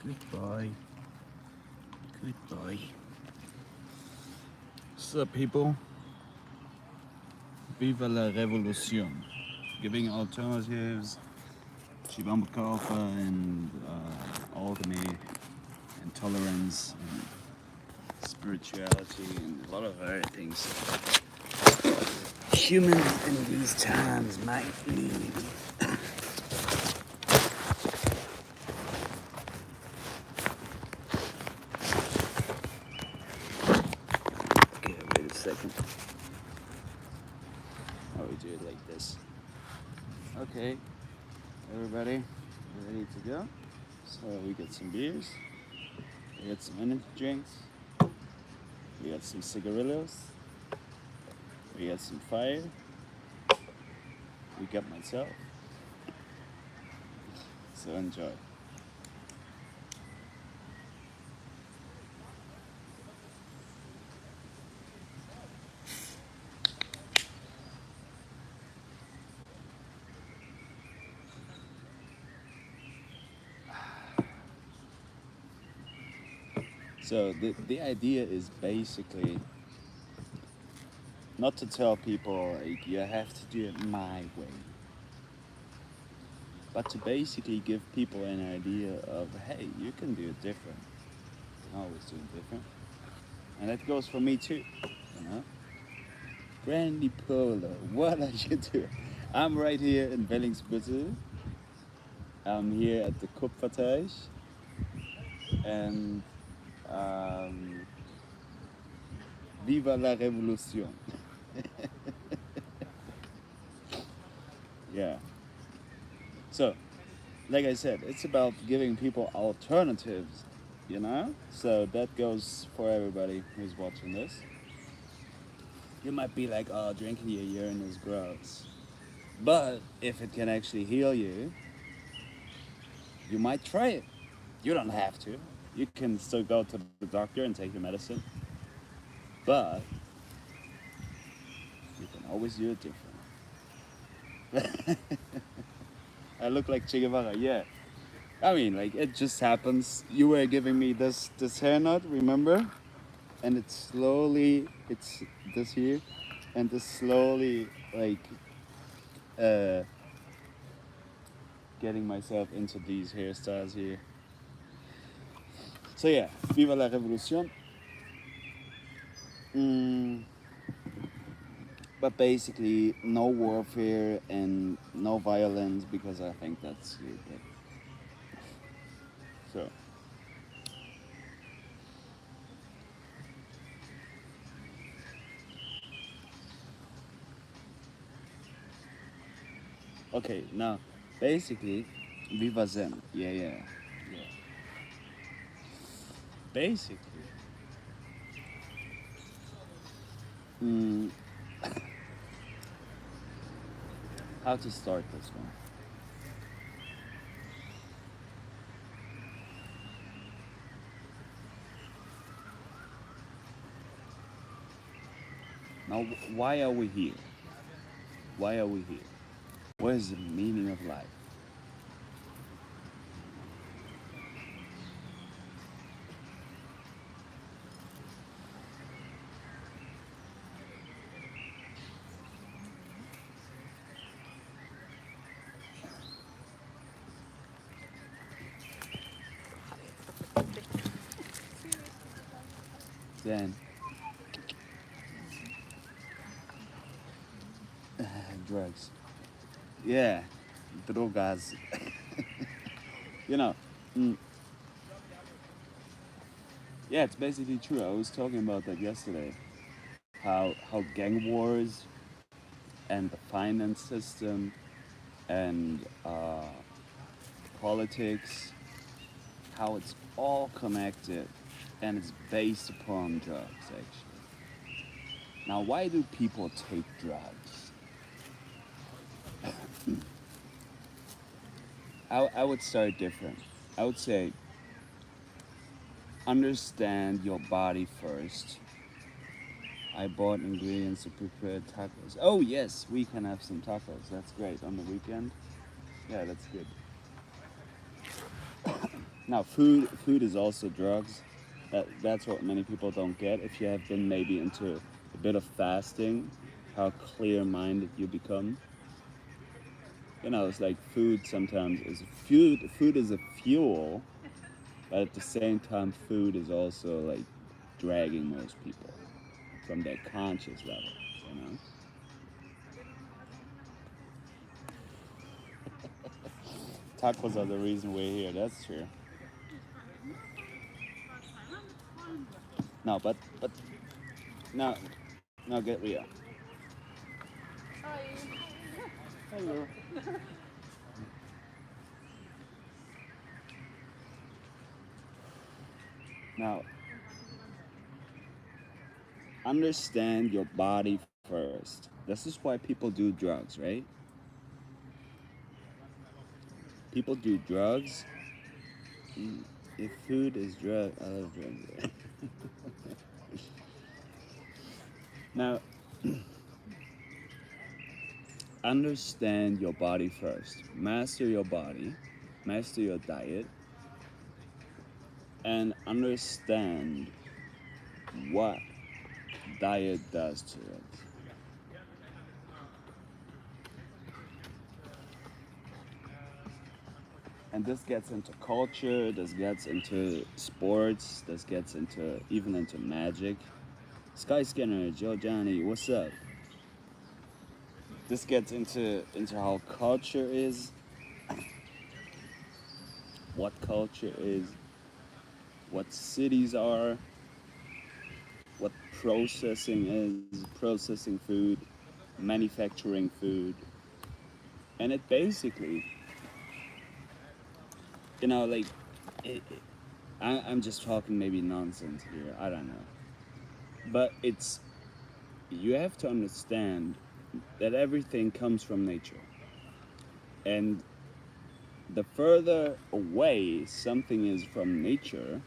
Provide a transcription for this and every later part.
Good boy. Good boy. What's up, people? Viva la revolution. Giving alternatives, Shivambu Kalpa, and alchemy, and tolerance, and spirituality, and a lot of other things humans in these times might need. Okay, wait a second. Oh, we do it like this. Okay, everybody, ready to go? So we get some beers, we got some energy drinks, we got some cigarillos, we got some fire, we got myself. So enjoy. So the idea is basically not to tell people like you have to do it my way, but to basically give people an idea of, hey, you can do it different. You can always do it different, and that goes for me too. You know, Brandy Polo, what are you doing? I'm right here in Wellingsbüttel. I'm here at the Kupferteich, and viva la revolution. Yeah. So, like I said, it's about giving people alternatives, you know? So that goes for everybody who's watching this. You might be like, oh, drinking your urine is gross. But if it can actually heal you, you might try it. You don't have to. You can still go to the doctor and take your medicine. But you can always do it different. I look like Che Guevara, yeah. I mean, like, it just happens. You were giving me this hair knot, remember? And it's this here, and it's slowly, like, uh, getting myself into these hairstyles here. So yeah, viva la revolution. But basically, no warfare and no violence, because I think that's stupid. So, okay, now, basically, viva Zen. Yeah. Basically, mm, how to start this one? Now, why are we here? Why are we here? What is the meaning of life? Then, drugs. Yeah, drogas. You know, mm, yeah, it's basically true. I was talking about that yesterday. How gang wars and the finance system and politics, how it's all connected and it's based upon drugs, actually. Now, why do people take drugs? I would start different. I would say, understand your body first. I bought ingredients to prepare tacos. Oh, yes, we can have some tacos. That's great. On the weekend? Yeah, that's good. Now, food is also drugs. That's what many people don't get. If you have been maybe into a bit of fasting, how clear-minded you become. You know, it's like food sometimes is food. Food is a fuel, but at the same time, food is also like dragging most people from their conscious level. You know. Tacos are the reason we're here. That's true. No, but now now get real. Hello. Now understand your body first. This is why people do drugs, right? People do drugs. Mm, if food is drug, I love drugs. Now, understand your body first. Master your body, master your diet, and understand what diet does to it. And this gets into culture, this gets into sports, this gets into even into magic. Skyscanner, Joe Johnny, what's up? This gets into how culture is, what culture is, what cities are, what processing is, processing food, manufacturing food, and it basically, like, I'm just talking maybe nonsense here. I don't know, but it's you have to understand that everything comes from nature, and the further away something is from nature,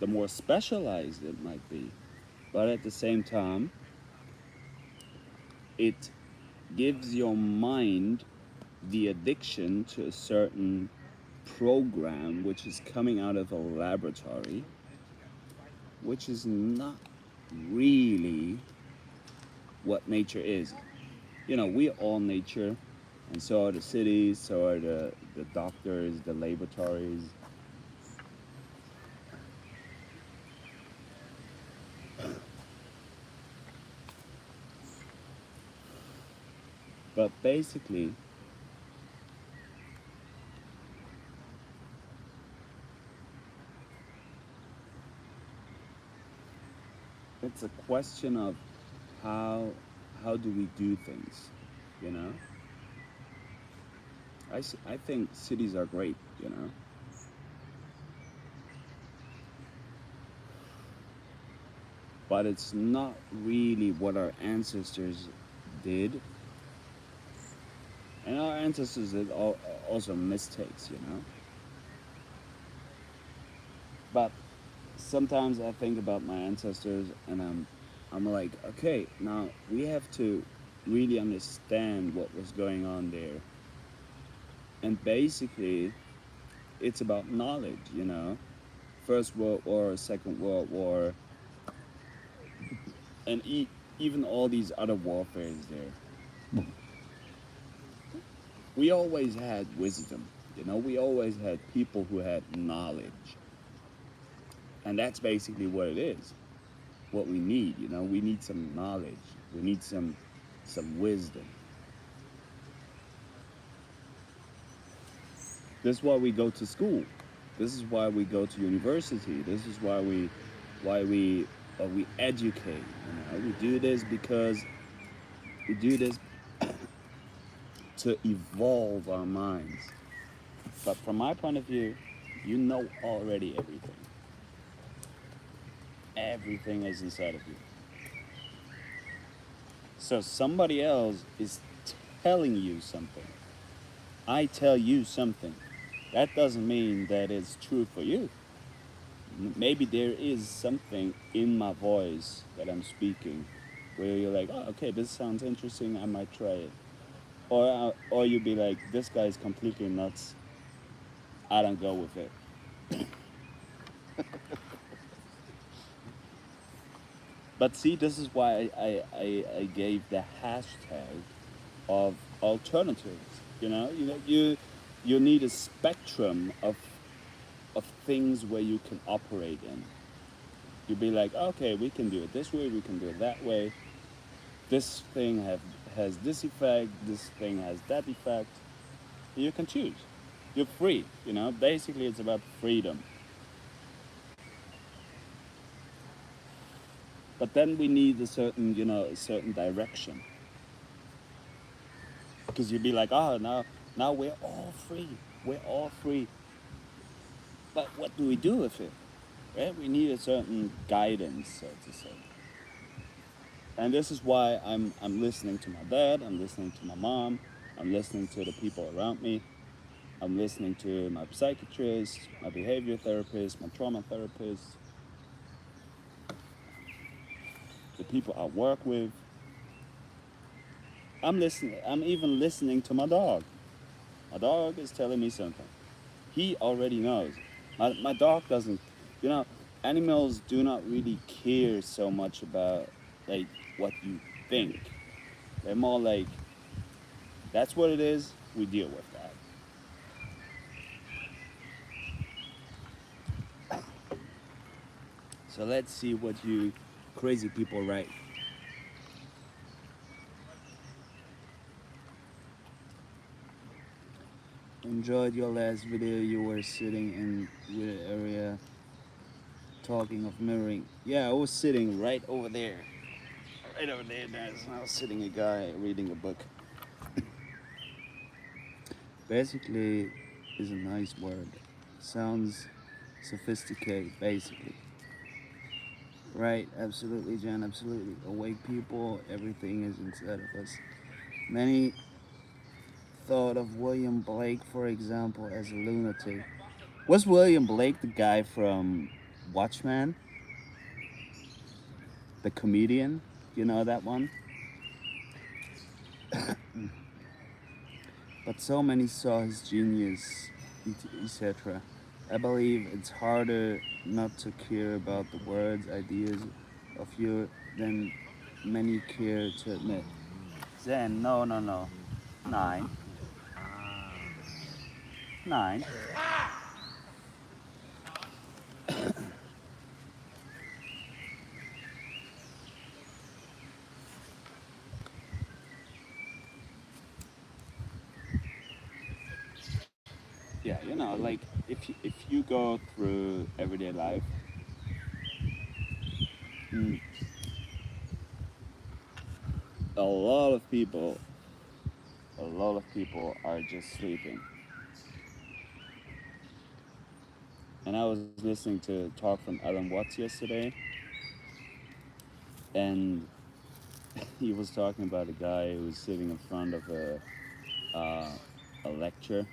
the more specialized it might be. But at the same time, it gives your mind the addiction to a certain program which is coming out of a laboratory, which is not really what nature is. We all nature, and so are the cities, so are the doctors, the laboratories. But basically, it's a question of how how do we do things, you know? I think cities are great, you know? But it's not really what our ancestors did. And our ancestors did also mistakes, you know? But sometimes I think about my ancestors and I'm like, okay, now we have to really understand what was going on there. And basically, it's about knowledge, you know? First World War, Second World War, and even all these other warfares there. We always had wisdom, you know? We always had people who had knowledge. And that's basically what it is. What we need, you know? We need some knowledge. We need some wisdom. This is why we go to school. This is why we go to university. This is why we educate. We do this because we do this to evolve our minds. But from my point of view, you know already everything. Everything is inside of you. So somebody else is telling you something. I tell you something. That doesn't mean that it's true for you. Maybe there is something in my voice that I'm speaking where you're like, oh, okay, this sounds interesting, I might try it. Or you'd be like, this guy is completely nuts, I don't go with it. But see, this is why I gave the hashtag of alternatives. You need a spectrum of things where you can operate in. You'd be like, okay, we can do it this way, we can do it that way. This thing has this effect, this thing has that effect. You can choose. You're free. Basically, it's about freedom. But then we need a certain direction. Because you'd be like, oh, now we're all free. We're all free. But what do we do with it? Right? We need a certain guidance, so to say. And this is why I'm listening to my dad, I'm listening to my mom, I'm listening to the people around me, I'm listening to my psychiatrist, my behavior therapist, my trauma therapist, the people I work with. I'm even listening to my dog. My dog is telling me something. He already knows. My dog doesn't, you know, animals do not really care so much about like what you think. They're more like, that's what it is, we deal with that. So let's see what you crazy people write. Enjoyed your last video. You were sitting in with area talking of mirroring. Yeah, I was sitting right over there. Right over there, there's now sitting a guy reading a book. Basically is a nice word. Sounds sophisticated, basically. Right, absolutely, Jen, absolutely. Awake people, everything is inside of us. Many thought of William Blake, for example, as a lunatic. Was William Blake the guy from Watchmen? The comedian? You know that one? But so many saw his genius, etc. I believe it's harder not to care about the words, ideas of you than many care to admit. Zen, no, no, no. Nine. Nine. Yeah, like if you go through everyday life, mm, a lot of people, a lot of people are just sleeping. And I was listening to a talk from Alan Watts yesterday, and he was talking about a guy who was sitting in front of a lecture,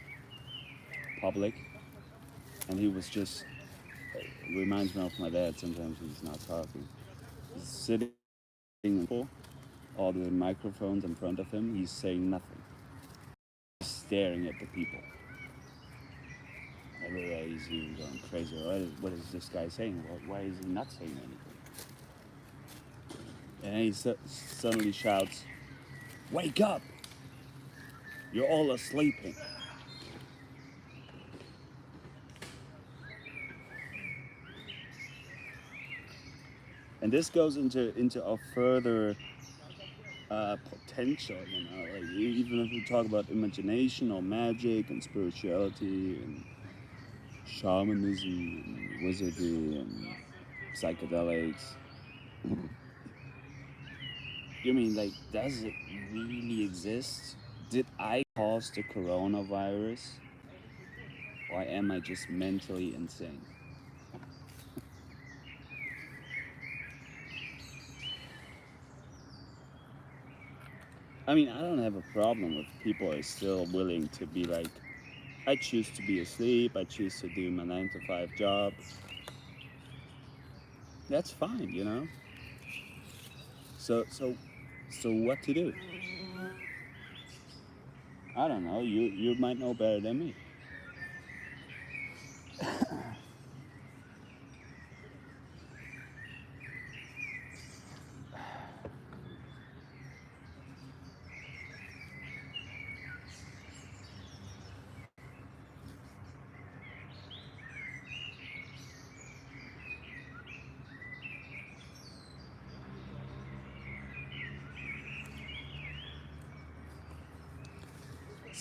public, and he was just reminds me of my dad. Sometimes he's not talking. He's sitting in full, all the microphones in front of him. He's saying nothing, just staring at the people. Everywhere he's going crazy. What is this guy saying? Why is he not saying anything? And he suddenly shouts, "Wake up! You're all asleep." And this goes into a further potential, like even if we talk about imagination or magic and spirituality and shamanism and wizardry and psychedelics. You mean, like, does it really exist? Did I cause the coronavirus? Or am I just mentally insane? I mean, I don't have a problem with people are still willing to be like, I choose to be asleep, I choose to do my 9 to 5 job. That's fine. So what to do? I don't know. You might know better than me.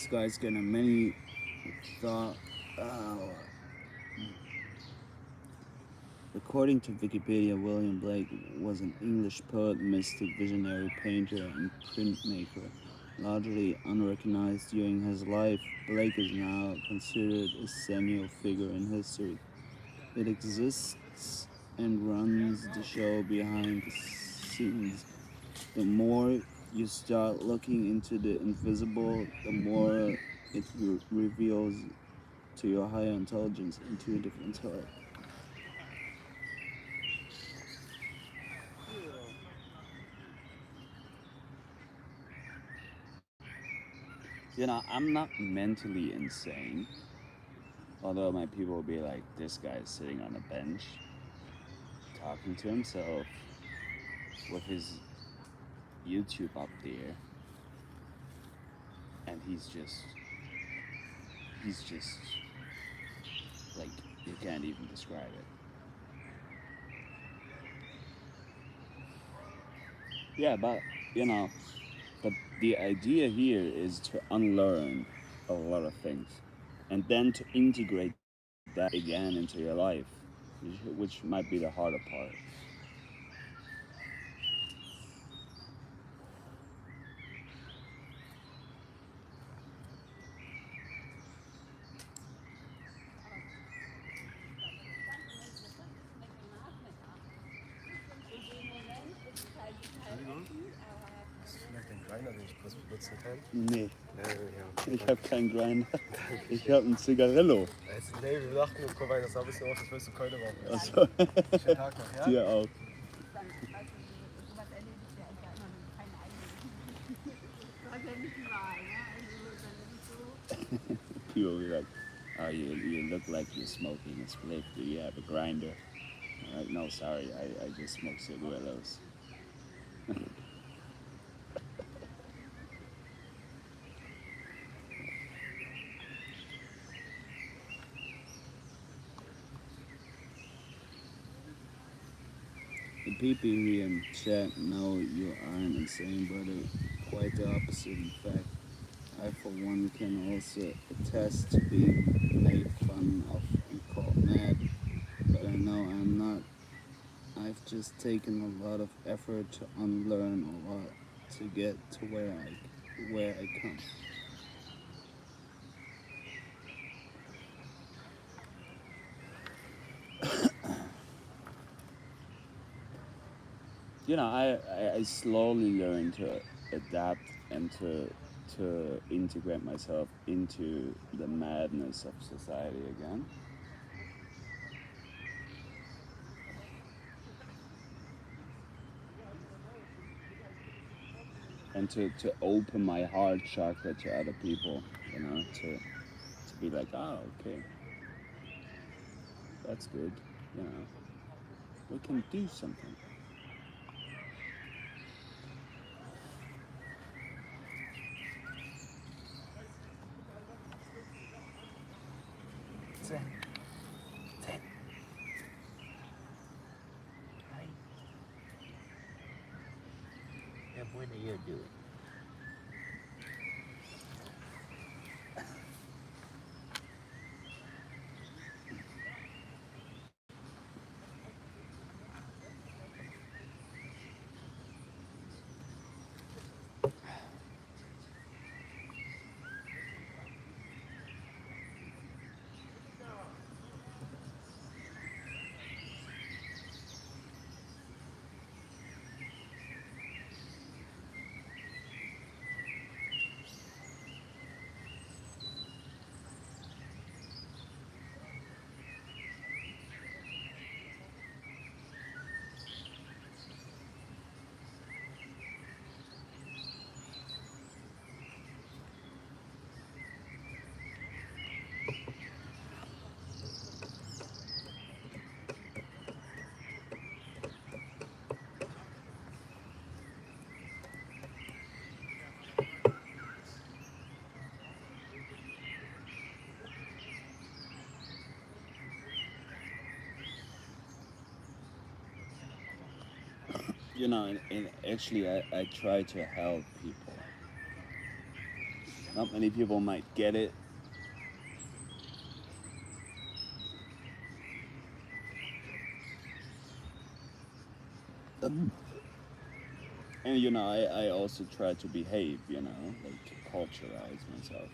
this guy's got a many thought. According to Wikipedia, William Blake was an English poet, mystic, visionary, painter, and printmaker. Largely unrecognized during his life, Blake is now considered a seminal figure in history. It exists and runs the show behind the scenes. The more you start looking into the invisible, the more it reveals to your higher intelligence, intuitive intellect. I'm not mentally insane. Although my people will be like, this guy's sitting on a bench, talking to himself, with his YouTube up there, and he's just like, you can't even describe it. Yeah, but the idea here is to unlearn a lot of things, and then to integrate that again into your life, which might be the harder part. Vielleicht den Grinder, den ich kurz benutzen kann. Nee, Ja. ich habe keinen Grinder. Ich habe ein Zigarillo. Nee, wir dachten, komm rein, das habe ich noch, das willst du keine machen. Also, Schönen Tag noch, ja? dir auch. People will be like, oh, you look like you're smoking a spliff. Do you have a grinder? I'm like, no, sorry, I just smoke cigarillos. The people here in chat know you aren't insane, brother. Quite the opposite, in fact. I, for one, can also attest to being made fun of and called mad, but I know I'm not. I've just taken a lot of effort to unlearn a lot to get to where I come. I slowly learned to adapt and to integrate myself into the madness of society again. And to open my heart chakra to other people, to be like, oh, okay, that's good, we can do something. Zen. Hi. Yeah, when are you doing? And actually, I try to help people. Not many people might get it. And I also try to behave, like to culturalize myself.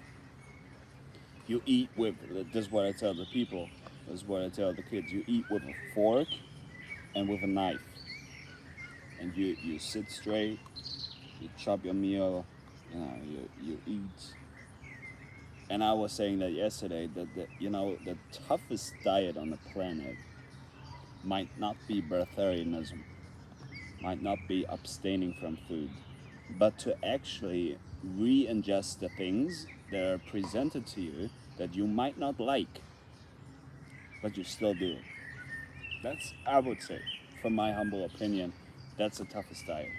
You eat with, this is what I tell the people, this is what I tell the kids, you eat with a fork and with a knife. And you sit straight, you chop your meal, you eat. And I was saying that yesterday, that the toughest diet on the planet might not be breatharianism, might not be abstaining from food, but to actually re-ingest the things that are presented to you that you might not like, but you still do it. That's, I would say, from my humble opinion, that's the toughest diet.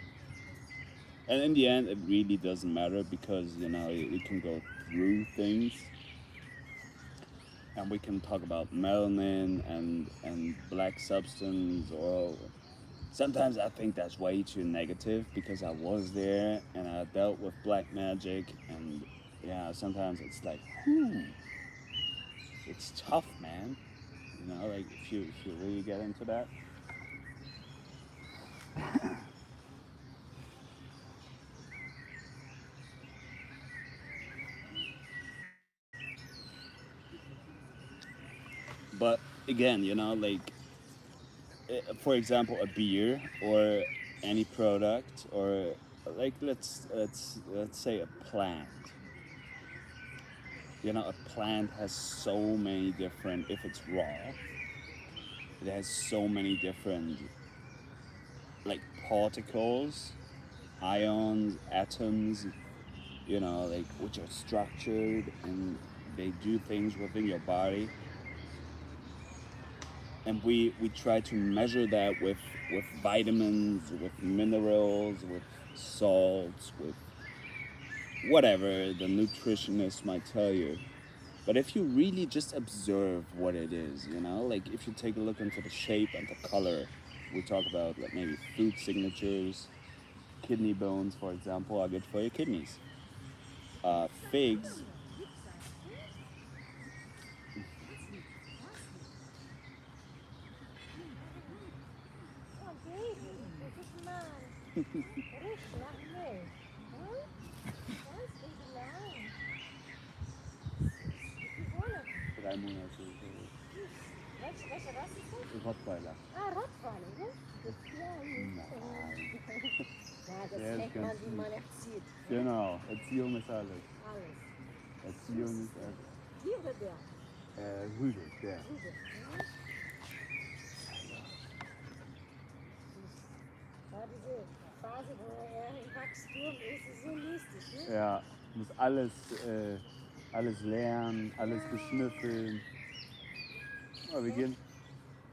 And in the end, it really doesn't matter because we can go through things, and we can talk about melanin and black substance, or sometimes I think that's way too negative because I was there and I dealt with black magic, and yeah, sometimes it's like, it's tough, man. Like if you really get into that. But again, like for example, a beer or any product, or like let's say a plant. A plant has so many different. If it's raw, it has so many different like particles, ions, atoms. Like which are structured and they do things within your body. And we try to measure that with vitamins, with minerals, with salts, with whatever the nutritionist might tell you. But if you really just observe what it is, like if you take a look into the shape and the color, we talk about like maybe food signatures, kidney bones, for example, are good for your kidneys. Figs, drei Monate. Rottweiler. Ah, Rottweiler, ne? Das Nein. Ja, das merkt man, wie man erzieht. Genau, Erziehung ist alles. Alles. Erziehung ist alles. Die oder der? Rüde, der. Rüde. Ja, diese Phase, wo er im Wachstum ist, ist so lustig, ne? Ja, muss alles lernen, alles beschnüffeln. Oh, wir gehen.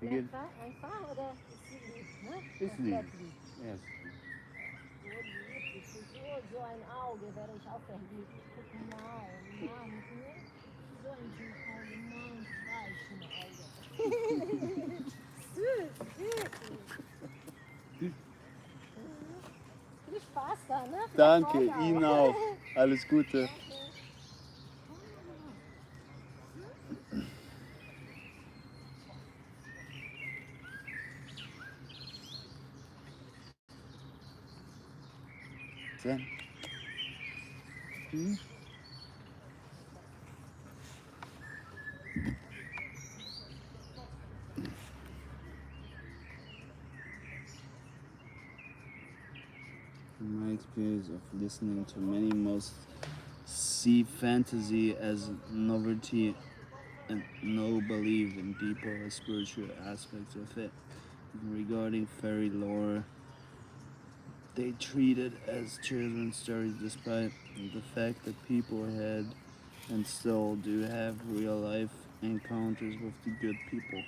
Einfach oder ist sie lieb, ne? Ist lieb. Ja, ist lieb. So ein Auge wäre ich auch verliebt. Guck mal, Mann, so ein Auge, Mann, Auge. Süß, wirklich. Viel Spaß da, ne? Danke, Ihnen auch. Alles Gute. Then. In my experience of listening to many, most see fantasy as novelty and no believe in deeper spiritual aspects of it. Regarding fairy lore, they treat it as children's stories despite the fact that people had and still do have real life encounters with the good people.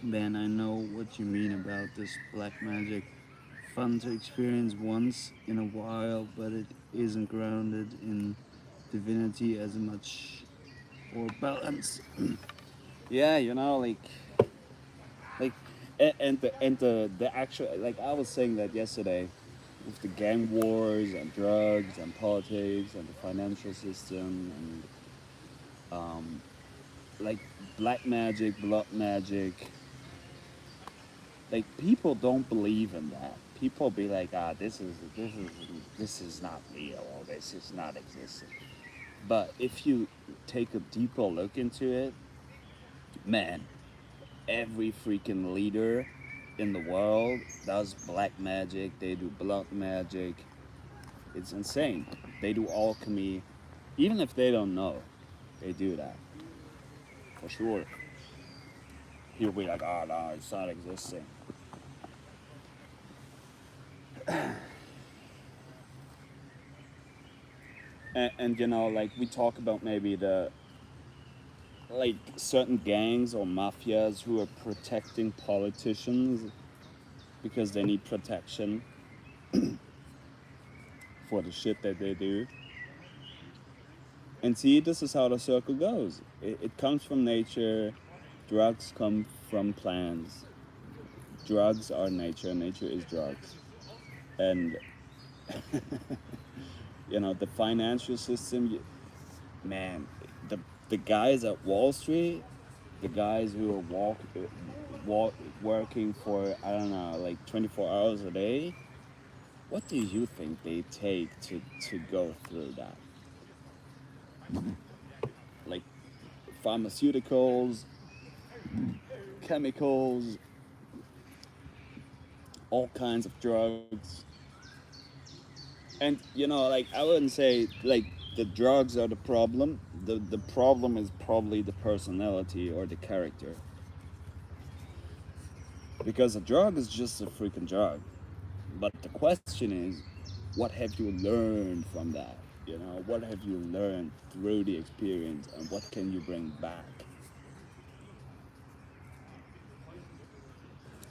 Ben, I know what you mean about this black magic. Fun to experience once in a while, but it isn't grounded in divinity as much or balance. Yeah, like and the actual, like I was saying that yesterday, with the gang wars and drugs and politics and the financial system and like black magic, blood magic. Like people don't believe in that. People be like, ah, this is not real or this is not existing. But if you take a deeper look into it, man, every freaking leader in the world does black magic. They do blood magic. It's insane. They do alchemy, even if they don't know. They do that for sure. He'll be like, oh no, it's not existing. And like we talk about maybe the like certain gangs or mafias who are protecting politicians because they need protection for the shit that they do. And see, this is how the circle goes. It comes from nature. Drugs come from plants. Drugs are nature. Nature is drugs. And the financial system, man, the the guys at Wall Street, the guys who are working for I don't know, like 24 hours a day. What do you think they take to go through that? Like pharmaceuticals, chemicals, all kinds of drugs. And like I wouldn't say like the drugs are the problem. The problem is probably the personality or the character. Because a drug is just a freaking drug. But the question is, what have you learned from that? What have you learned through the experience and what can you bring back?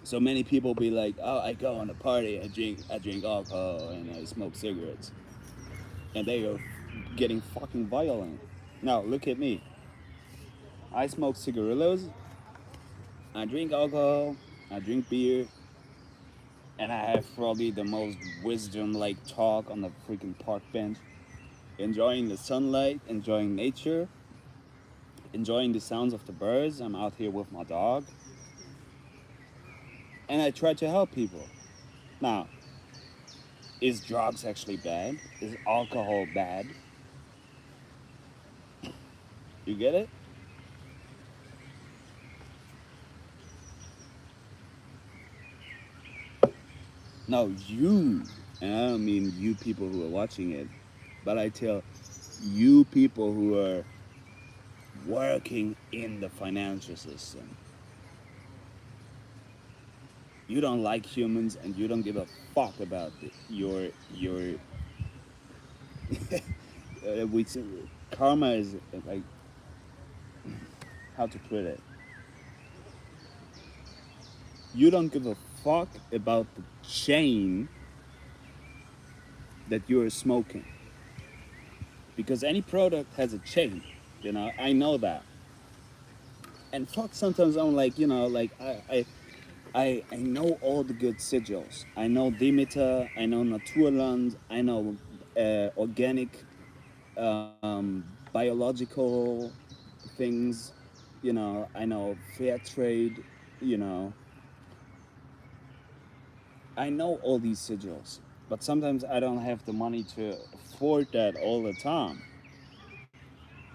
So many people be like, oh, I go on a party, I drink alcohol and I smoke cigarettes. And they are getting fucking violent. Now look at me. I smoke cigarillos, I drink alcohol, I drink beer, and I have probably the most wisdom like talk on the freaking park bench, enjoying the sunlight, enjoying nature, enjoying the sounds of the birds. I'm out here with my dog, and I try to help people. Now, is drugs actually bad? Is alcohol bad? You get it? Now, you, and I don't mean you people who are watching it, but I tell you people who are working in the financial system. You don't like humans and you don't give a fuck about your we karma is like how to put it. You don't give a fuck about the chain that you're smoking because any product has a chain. I know that. And fuck, sometimes I'm like, like I know all the good sigils. I know Demeter, I know Naturland, I know organic, biological things. I know fair trade. You know, I know all these sigils, but sometimes I don't have the money to afford that all the time.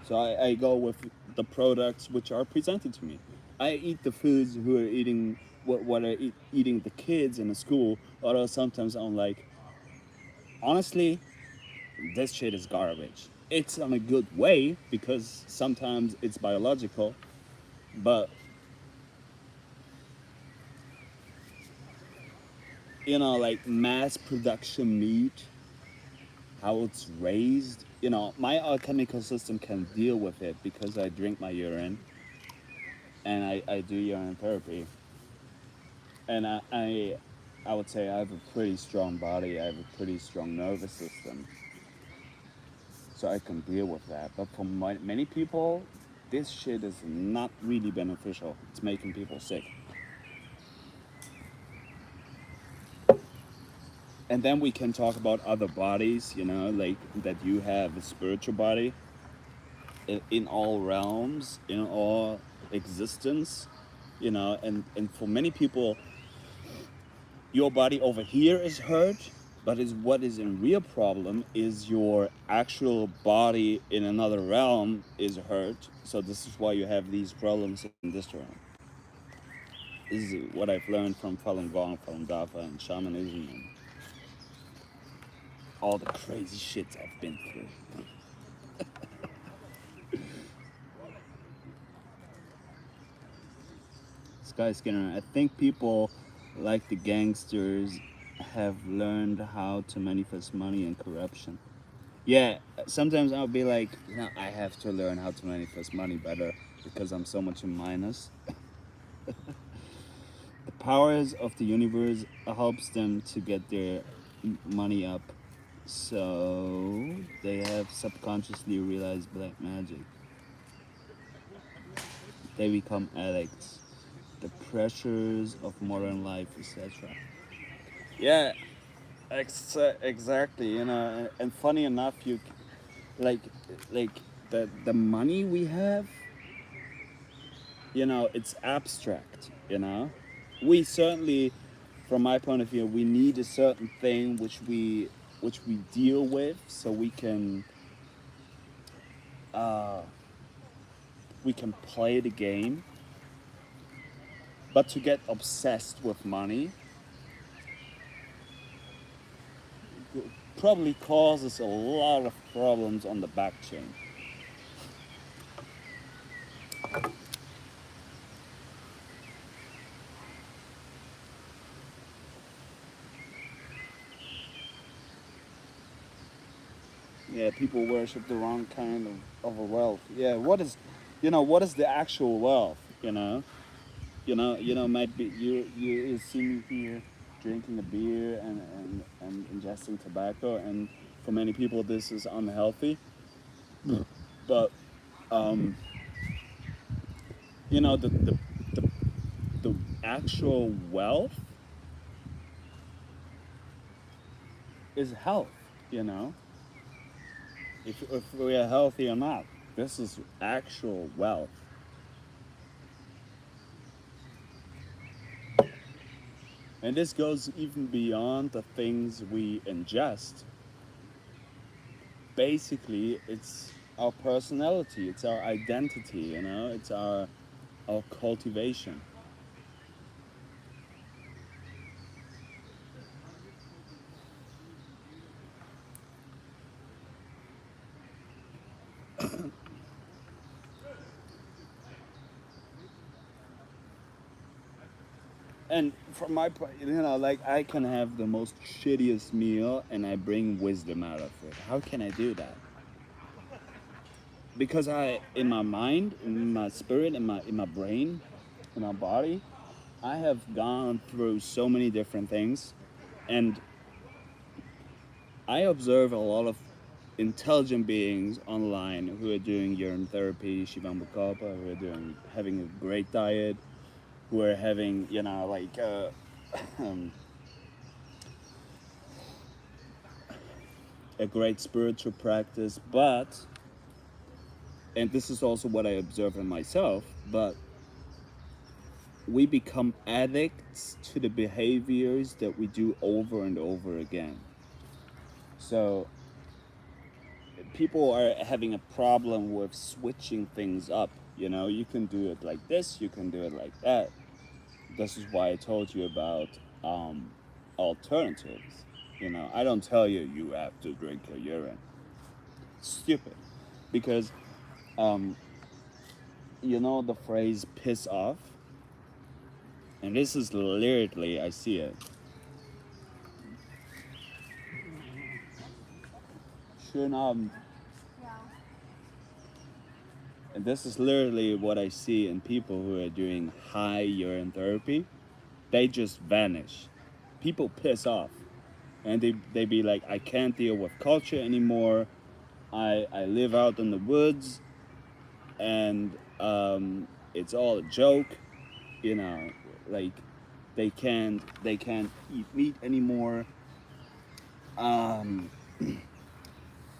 So I go with the products which are presented to me. I eat the foods who are eating what are eating the kids in the school. Although sometimes I'm like, honestly, this shit is garbage. It's in a good way because sometimes it's biological, but like mass production meat, how it's raised. My alchemical system can deal with it because I drink my urine and I do urine therapy. And I would say I have a pretty strong body. I have a pretty strong nervous system, so I can deal with that. But for many people, this shit is not really beneficial. It's making people sick. And then we can talk about other bodies, you know, like that you have a spiritual body in all realms, in all existence, you know, and for many people, your body over here is hurt, but is what is in real problem is your actual body in another realm is hurt. So this is why you have these problems in this realm. This is what I've learned from Falun Gong, Falun Dafa, and shamanism, and all the crazy shit I've been through. Skyscanner, I think people like the gangsters have learned how to manifest money and corruption. Yeah, sometimes I'll be like, you know, I have to learn how to manifest money better because I'm so much in minus. The powers of the universe helps them to get their money up, so they have subconsciously realized black magic. They become addicts. The pressures of modern life, etc. Yeah, exactly. You know, and funny enough, like like the money we have, you know, it's abstract. You know, we certainly, from my point of view, we need a certain thing which we deal with, so uh, we can play the game. But to get obsessed with money probably causes a lot of problems on the back chain. Yeah, people worship the wrong kind of a wealth. Yeah, what is the actual wealth? Might be you see me here drinking a beer and ingesting tobacco, and for many people this is unhealthy. But um, the the actual wealth is health. You know, if we are healthy or not, this is actual wealth. And this goes even beyond the things we ingest. Basically, it's our personality, it's our identity, you know, it's our cultivation. And from my point, like I can have the most shittiest meal and I bring wisdom out of it. How can I do that? Because in my mind, in my spirit, in my brain, in my body, I have gone through so many different things, and I observe a lot of intelligent beings online who are doing urine therapy, Shivambu Kalpa, who are having a great diet, who are having, a great spiritual practice. But, and this is also what I observe in myself, but we become addicts to the behaviors that we do over and over again. So people are having a problem with switching things up. You know, you can do it like this, you can do it like that. This is why I told you about alternatives. You know, I don't tell you you have to drink your urine. It's stupid, because um, you know the phrase "piss off," and this is lyrically I see it. Schönen Abend. And this is literally what I see in people who are doing high urine therapy. They just vanish. People piss off. And they be like, I can't deal with culture anymore. I live out in the woods, and it's all a joke. You know, like they can't eat meat anymore. Um,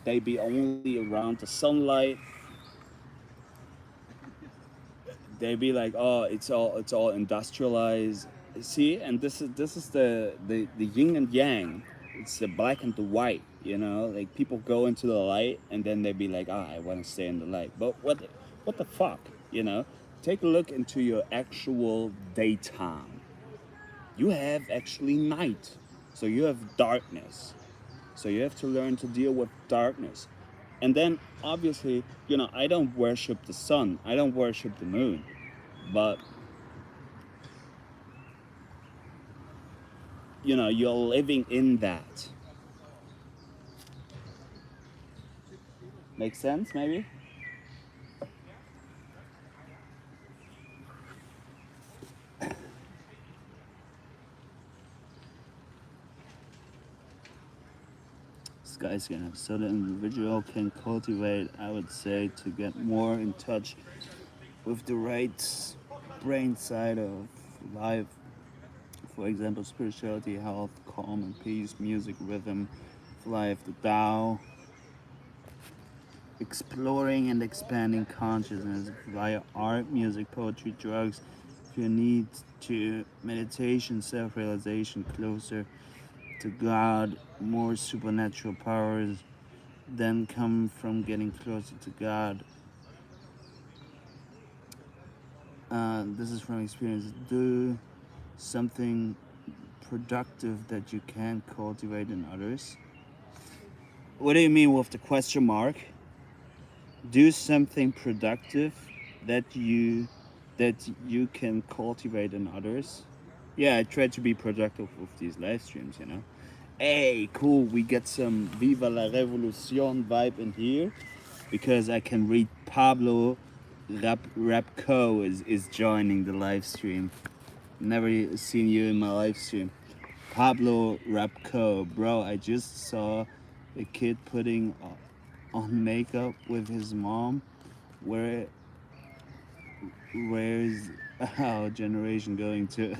they be only around the sunlight. They be like, oh, it's all industrialized. See, and this is the yin and yang. It's the black and the white. Like people go into the light and then they be like, I want to stay in the light. But what the fuck? Take a look into your actual daytime. You have actually night, so you have darkness. So you have to learn to deal with darkness. And then obviously, I don't worship the sun. I don't worship the moon. But you're living in that. Make sense, maybe? Skyscanner. So the individual can cultivate, I would say, to get more in touch with the right brain side of life. For example, spirituality, health, calm and peace, music, rhythm, life, the Tao, exploring and expanding consciousness via art, music, poetry, drugs. If you need to meditation, self-realization, closer to God, more supernatural powers then come from getting closer to God. This is from experience. Do something productive that you can cultivate in others. What do you mean with the question mark? Do something productive that you can cultivate in others. Yeah, I try to be productive with these live streams. Hey, cool, we get some Viva la Revolucion vibe in here because I can read Pablo Rapco is joining the live stream. Never seen you in my live stream. Pablo Rapco, bro, I just saw a kid putting on makeup with his mom. Where where's our generation going to?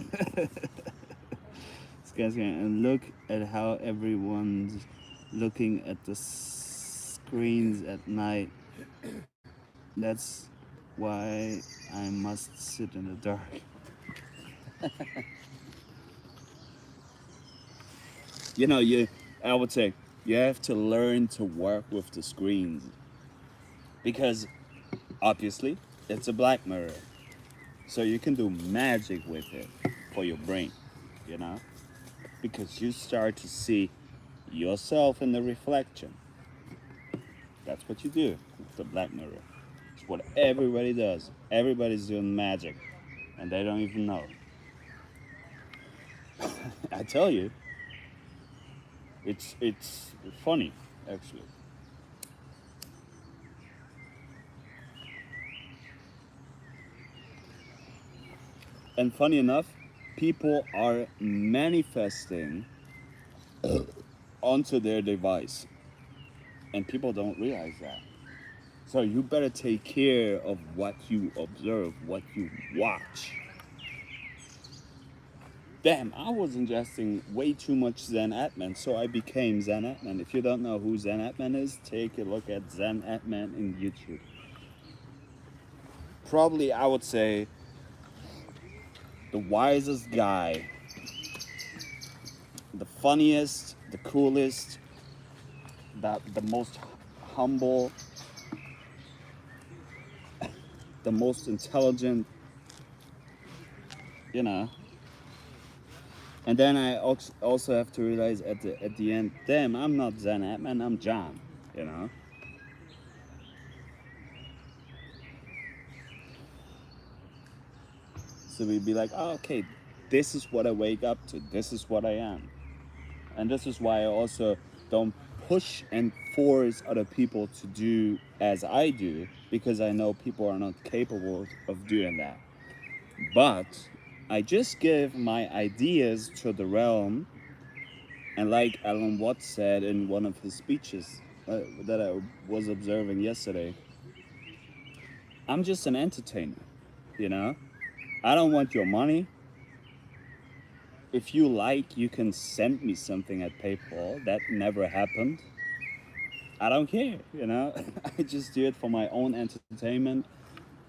And look at how everyone's looking at the screens at night. That's why I must sit in the dark. You I would say you have to learn to work with the screens because obviously it's a black mirror. So you can do magic with it for your brain, you know? Because you start to see yourself in the reflection. That's what you do with the black mirror. It's what everybody does. Everybody's doing magic and they don't even know. I tell you, it's funny actually. And funny enough, people are manifesting onto their device and people don't realize that. So you better take care of what you observe, what you watch. Damn, I was ingesting way too much Zen Atman, so I became Zen Atman. If you don't know who Zen Atman is, take a look at Zen Atman in YouTube. Probably, I would say, the wisest guy, the funniest, the coolest, the most humble, the most intelligent, you know. And then I also have to realize at the end, damn, I'm not Zen Atman, I'm John, you know. So we'd be like, oh, okay, this is what I wake up to. This is what I am. And this is why I also don't push and force other people to do as I do, because I know people are not capable of doing that. But I just give my ideas to the realm, and like Alan Watts said in one of his speeches that I was observing yesterday, I'm just an entertainer, you know? I don't want your money. If you like, you can send me something at PayPal. That never happened. I don't care, you know. I just do it for my own entertainment,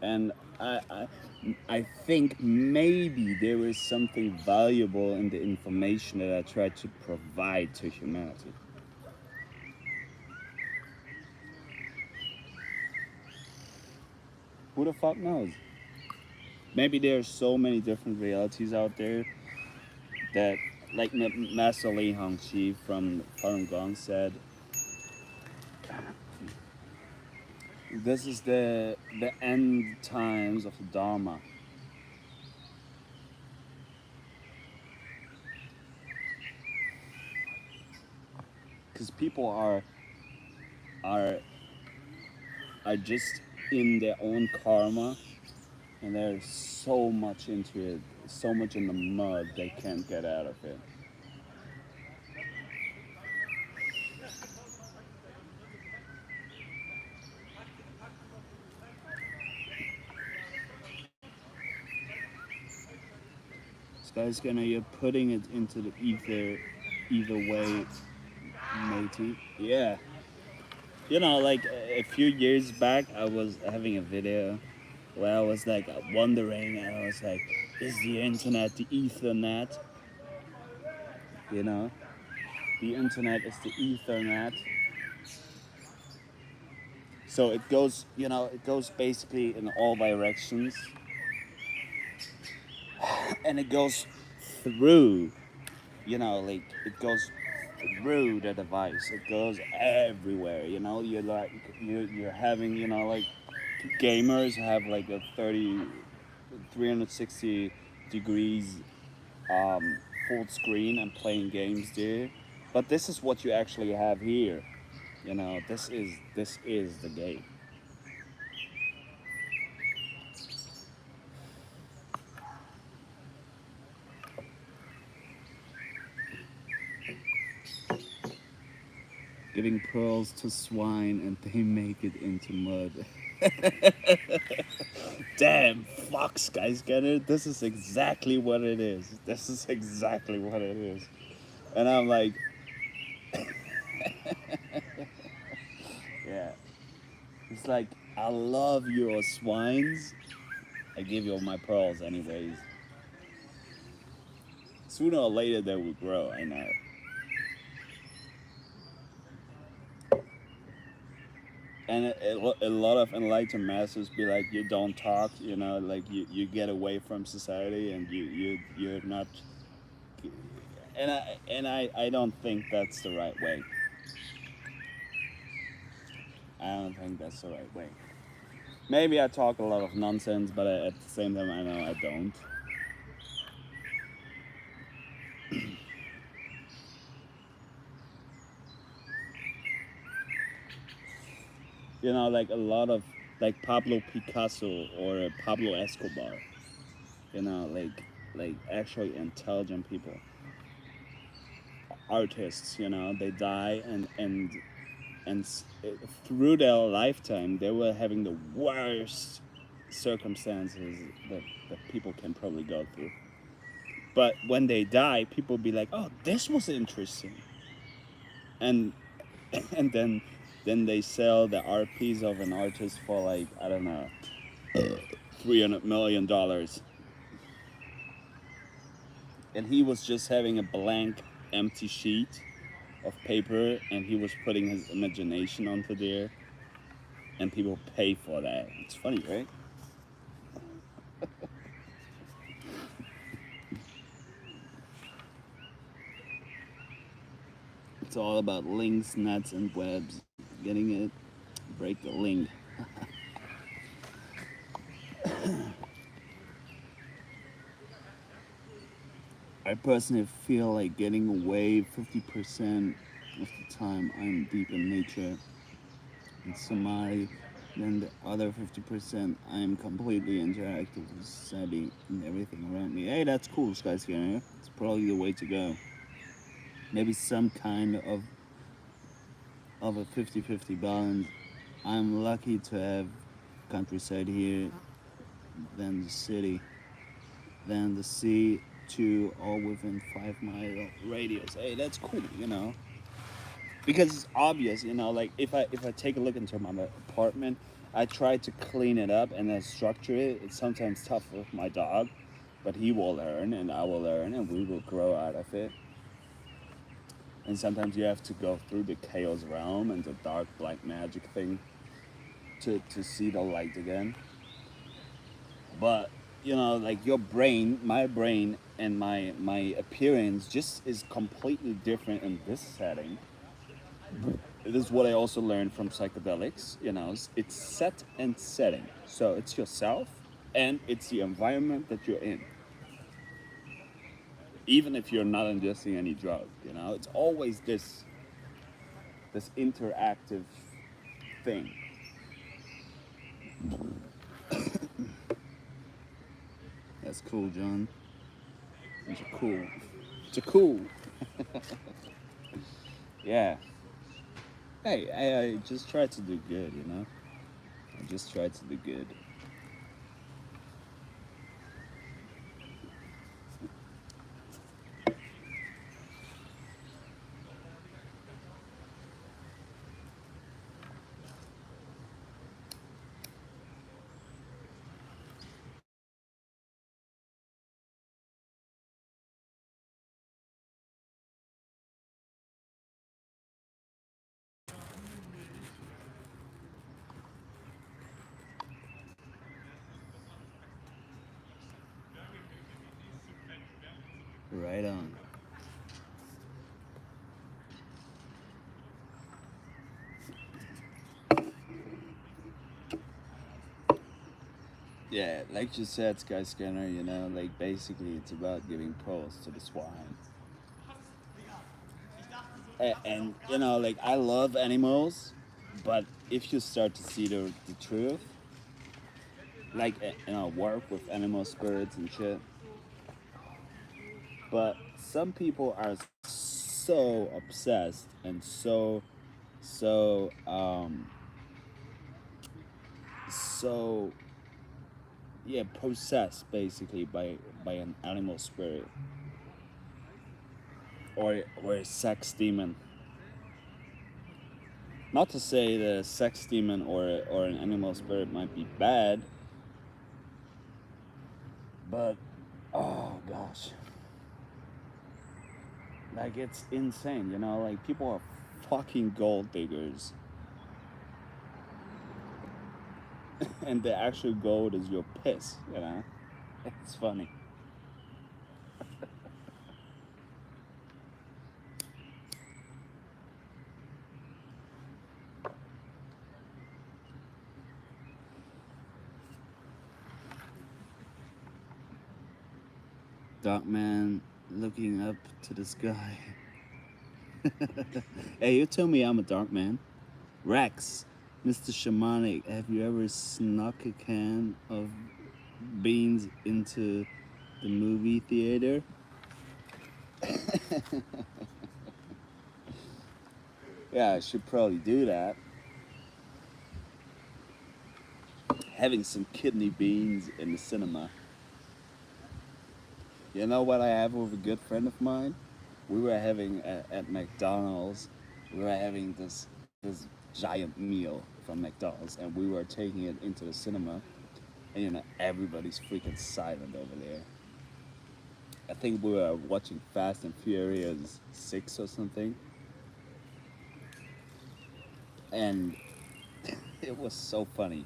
and I think maybe there is something valuable in the information that I try to provide to humanity. Who the fuck knows? Maybe there are so many different realities out there that, like Master Li Hongqi from Falun Gong said, this is the end times of the Dharma. Because people are are just in their own karma, and there's so much into it, so much in the mud they can't get out of it. Skyscanner, you're putting it into the ether, either way, matey. Yeah. You know, like a few years back, I was having a video where I was like wondering, and I was like, is the internet the Ethernet? You know, the internet is the Ethernet. So it goes, you know, it goes basically in all directions, and it goes through, you know, like it goes through the device. It goes everywhere. You know, you're like you're having, you know, like gamers have like a 360 degrees full screen and playing games there. But this is what you actually have here. You know, this is the game. Giving pearls to swine and they make it into mud. Damn, fucks, guys, get it? This is exactly what it is. This is exactly what it is. And I'm like, yeah. It's like, I love your swines. I give you all my pearls anyways. Sooner or later they will grow, I know. And a lot of enlightened masters be like, you don't talk, you know, like you get away from society and you're not. And I don't think that's the right way. I don't think that's the right way. Maybe I talk a lot of nonsense, but at the same time, I know I don't. You know, like a lot of like Pablo Picasso or Pablo Escobar. You know, like actually intelligent people, artists. You know, they die and through their lifetime, they were having the worst circumstances that people can probably go through. But when they die, people be like, "Oh, this was interesting," and and then they sell the art piece of an artist for like I don't know, $300 million, and he was just having a blank, empty sheet of paper, and he was putting his imagination onto there, and people pay for that. It's funny, right? It's all about links, nuts, and webs. Getting it, break the link. I personally feel like getting away 50% of the time I'm deep in nature and samadhi. Then the other 50% I'm completely interactive with society and everything around me. Hey, that's cool, Skyscanner. It's probably the way to go. Maybe some kind of a 50-50 balance. I'm lucky to have countryside here, then the city, then the sea. to or within 5 mile radius. Hey, that's cool, you know, because it's obvious, you know. Like if I take a look into my apartment, I try to clean it up and then structure it. It's sometimes tough with my dog, but he will learn and I will learn and we will grow out of it. And sometimes you have to go through the chaos realm and the dark black magic thing to see the light again. But you know, like your brain, my brain, and my appearance just is completely different in this setting. This is what I also learned from psychedelics. You know, it's set and setting. So it's yourself and it's the environment that you're in. Even if you're not ingesting any drug, you know, it's always this interactive thing. That's cool, John. It's cool. It's cool. Yeah. Hey, I just try to do good, you know. I just try to do good. Right on. Yeah, like you said, Sky Scanner, you know, like basically it's about giving pearls to the swine. And you know, like I love animals, but if you start to see the truth, like you know, work with animal spirits and shit. But some people are so obsessed and so so yeah possessed basically by an animal spirit or a sex demon. Not to say that a sex demon or an animal spirit might be bad, but oh gosh, like it's insane, you know. Like people are fucking gold diggers, and the actual gold is your piss, you know. It's funny. Dark man looking up to the sky. Hey, you tell me I'm a dark man. Rex, Mr. Shamanic, have you ever snuck a can of beans into the movie theater? Yeah, I should probably do that. Having some kidney beans in the cinema. You know what I have with a good friend of mine? We were having at McDonald's. We were having this giant meal from McDonald's, and we were taking it into the cinema. And you know everybody's freaking silent over there. I think we were watching Fast and Furious 6 or something, and it was so funny.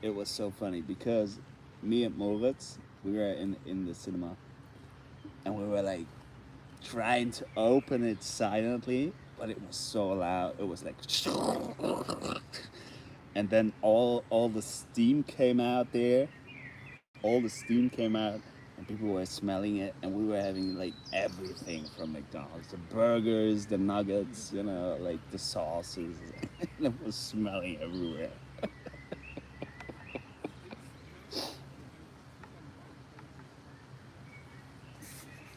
It was so funny because me and Moritz, we were in the cinema, and we were like trying to open it silently, but it was so loud. It was like, and then all the steam came out there. All the steam came out, and people were smelling it, and we were having like everything from McDonald's: the burgers, the nuggets, you know, like the sauces. And it was smelling everywhere.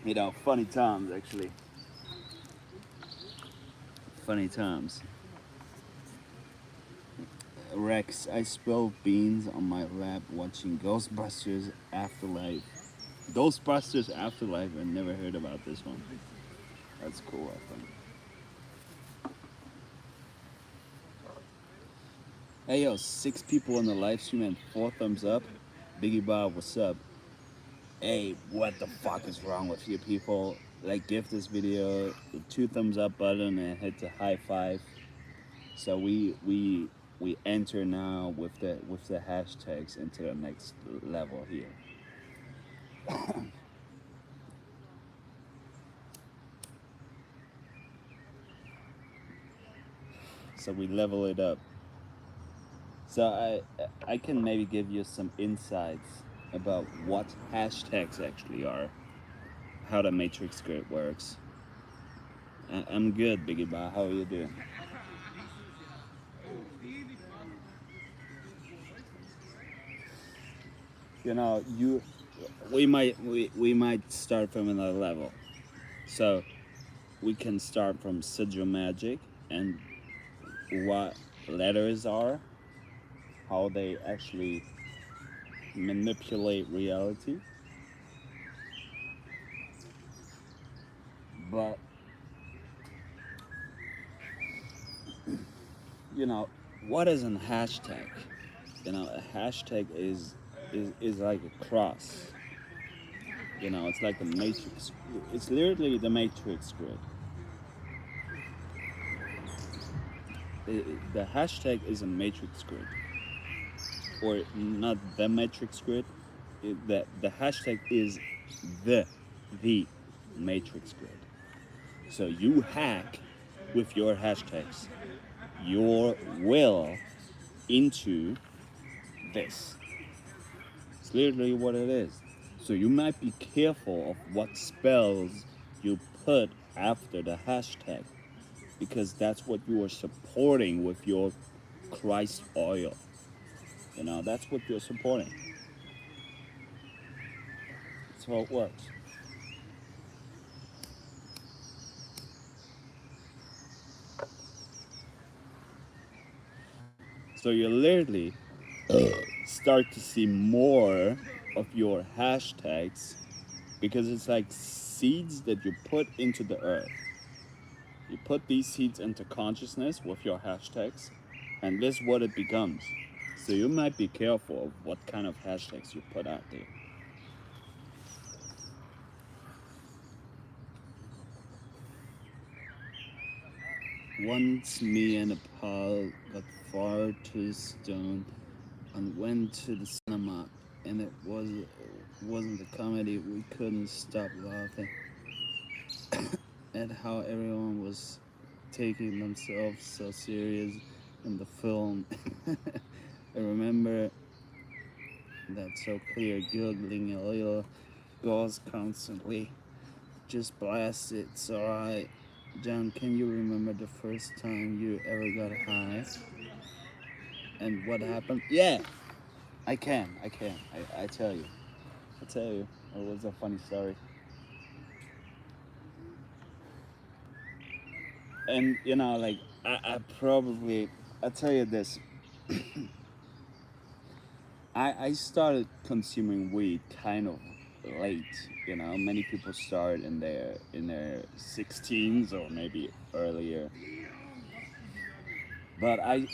You know, funny times actually. Funny times. Rex, I spilled beans on my lap watching Ghostbusters Afterlife. Ghostbusters Afterlife, I never heard about this one. That's cool, I think. Hey yo, 6 people on the live stream and 4 thumbs up. Biggie Bob, what's up? Hey, what the fuck is wrong with you people? Like, give this video a 2 thumbs up button and hit the high five. So we enter now with the hashtags into the next level here. So we level it up. So I can maybe give you some insights about what hashtags actually are, how the matrix grid works. I'm good, Biggie Ba. How are you doing? You know, we might start from another level. So we can start from sigil magic and what letters are, how they actually manipulate reality. But you know, what is a hashtag? You know, a hashtag is like a cross. You know, it's like the matrix. It's literally the matrix grid. The hashtag is a matrix grid, or not the matrix grid. The hashtag is the the matrix grid. So you hack with your hashtags your will into this. It's literally what it is. So you might be careful of what spells you put after the hashtag because that's what you are supporting with your Christ oil. You know, that's what you're supporting. That's how it works. So you literally start to see more of your hashtags because it's like seeds that you put into the earth. You put these seeds into consciousness with your hashtags, and this is what it becomes. So you might be careful of what kind of hashtags you put out there. Once me and a pal got far too stoned and went to the cinema, and wasn't a comedy. We couldn't stop laughing at how everyone was taking themselves so serious in the film. I remember that so clear, giggling a little, goes constantly. Just blast it. It's alright. John, can you remember the first time you ever got high? And what happened? Yeah, I can. I tell you. I tell you. It was a funny story. And you know, like I tell you this. I started consuming weed kind of late. You know, many people start in their 16s or maybe earlier. But I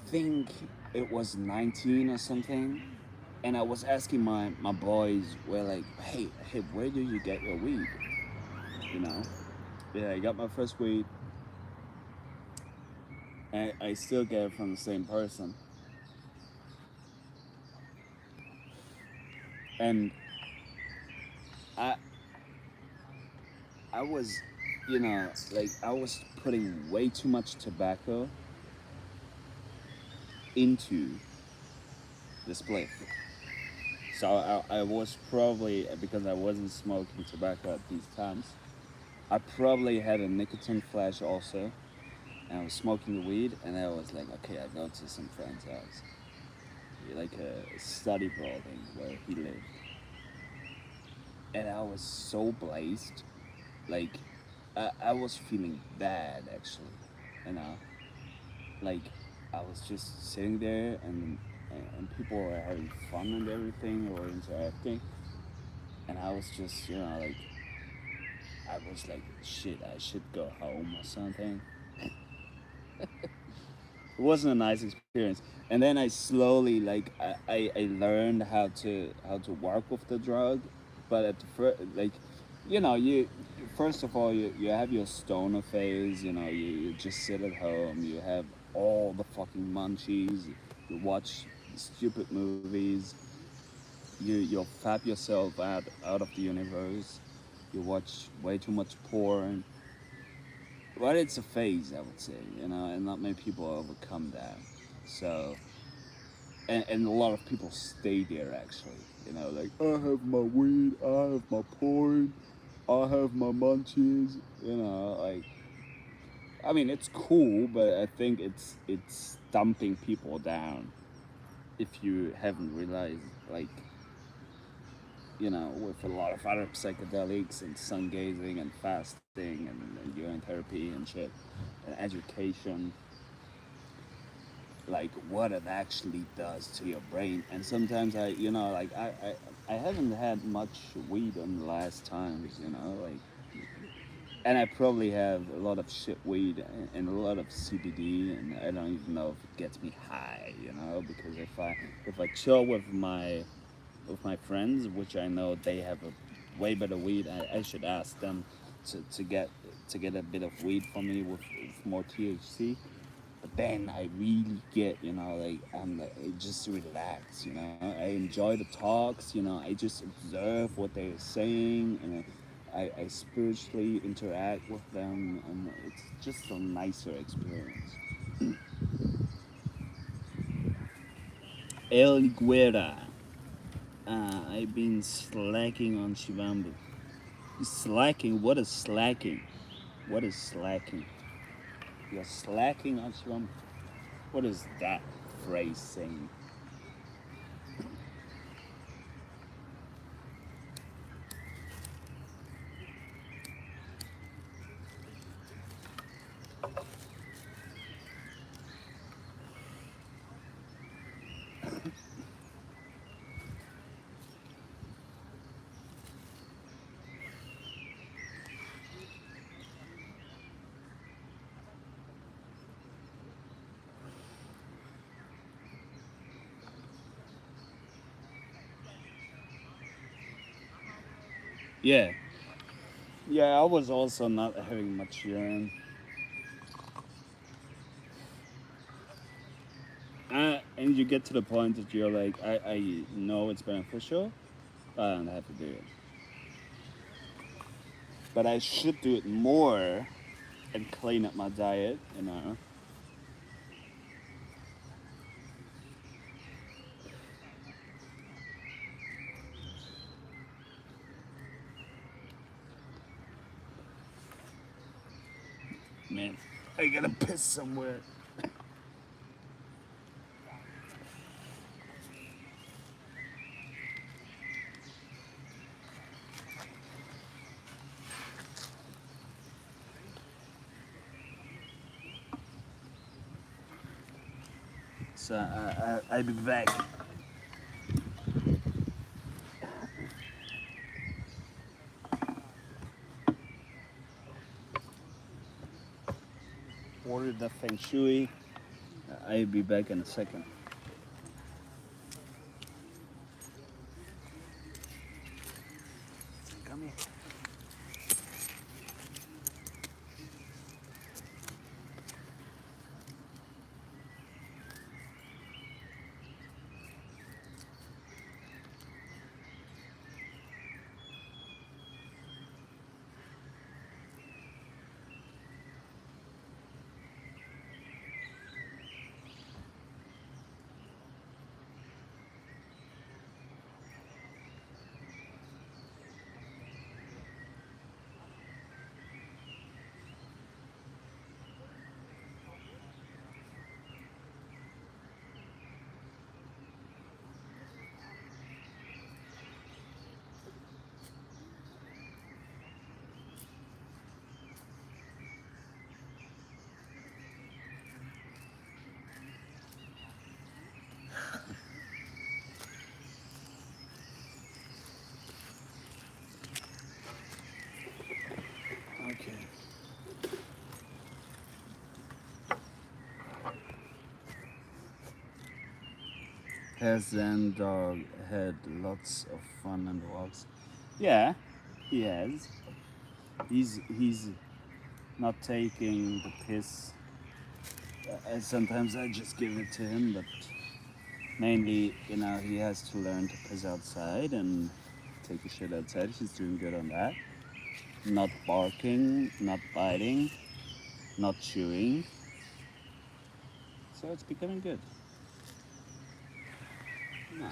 think it was 19 or something. And I was asking my boys, were like, hey, where do you get your weed? You know? Yeah, I got my first weed. I still get it from the same person. And I I was, you know, like I was putting way too much tobacco into the split. So I was probably, because I wasn't smoking tobacco at these times, I probably had a nicotine flash also. And I was smoking the weed, and I was like, okay, I go to some friend's house, like a study building where he lived. And I was so blazed, like, I was feeling bad actually, you know, like I was just sitting there, and people were having fun and everything, or interacting, and I was just, like, I was like, shit, I should go home or something. It wasn't a nice experience. And then I slowly, like, I learned how to work with the drug, but at the like, you first of all, you have your stoner phase. You just sit at home, you have all the fucking munchies, you watch stupid movies, you'll fap yourself out of the universe, you watch way too much porn. But it's a phase, I would say, and not many people overcome that. So, and a lot of people stay there actually. Like, I have my weed, I have my porn, I have my munchies. Like, I mean, it's cool, but I think it's dumping people down if you haven't realized, like, with a lot of other psychedelics and sun gazing and fasting and urine therapy and shit and education, like what it actually does to your brain. And sometimes like I haven't had much weed in the last times, like, and I probably have a lot of shit weed and a lot of CBD, and I don't even know if it gets me high, because if I chill with my friends, which I know they have a way better weed, I should ask them to get a bit of weed for me with more THC. But then I really get, like, I just relax, I enjoy the talks, I just observe what they're saying, and I spiritually interact with them, and it's just a nicer experience. El Guerra. I've been slacking on Shivambu. Slacking? What is slacking? What is slacking? You're slacking on Shivambu? What is that phrase saying? Yeah. Yeah, I was also not having much urine. And you get to the point that you're like, I know it's beneficial, but I don't have to do it. But I should do it more and clean up my diet. Man, I gotta piss somewhere. So I'll be back. Order the feng shui. I'll be back in a second. Come here. Has Zen dog had lots of fun and walks? Yeah, he has. He's not taking the piss. Sometimes I just give it to him, but mainly, he has to learn to piss outside and take a shit outside. He's doing good on that. Not barking, not biting, not chewing. So it's becoming good. No.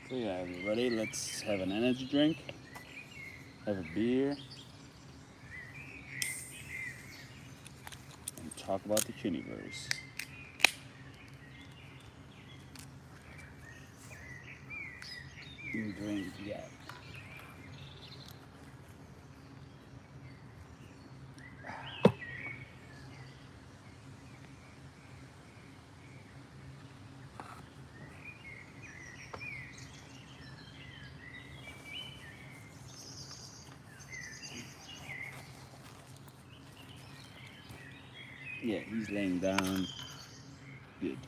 So yeah, everybody, let's have an energy drink, have a beer, and talk about the universe. Drink, yeah. Yeah, he's laying down. Good.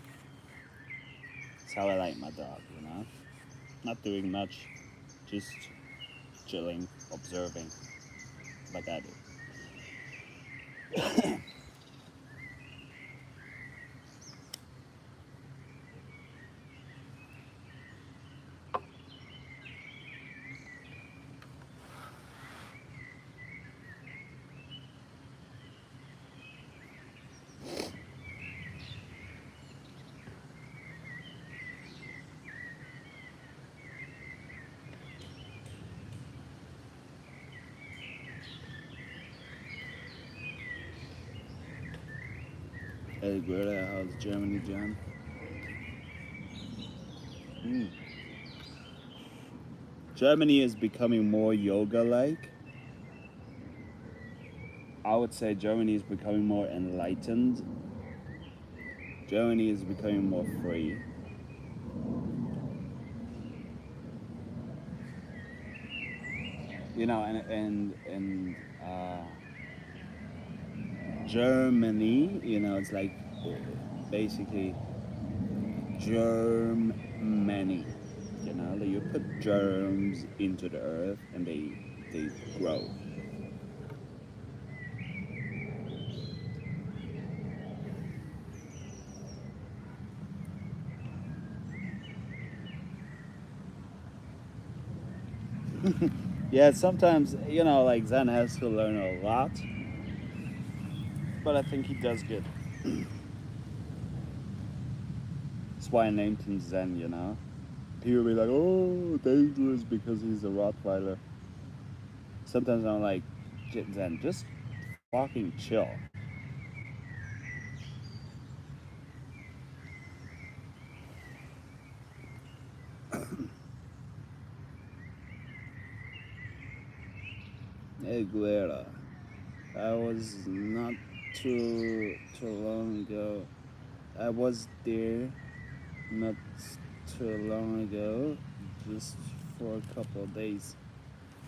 That's how I like my dog. Not doing much, just chilling, observing, like I do. Hey, Greta, how's Germany, John? Mm. Germany is becoming more yoga-like. I would say Germany is becoming more enlightened. Germany is becoming more free. And Germany, it's like basically Germany. That you put germs into the earth and they grow. Yeah, sometimes like Zen has to learn a lot, but I think he does good. That's why I named him Zen. People be like, "Oh, dangerous because he's a Rottweiler." Sometimes I'm like, Zen, just fucking chill. Hey, Guerra. I was not too long ago. I was there not too long ago, just for a couple of days.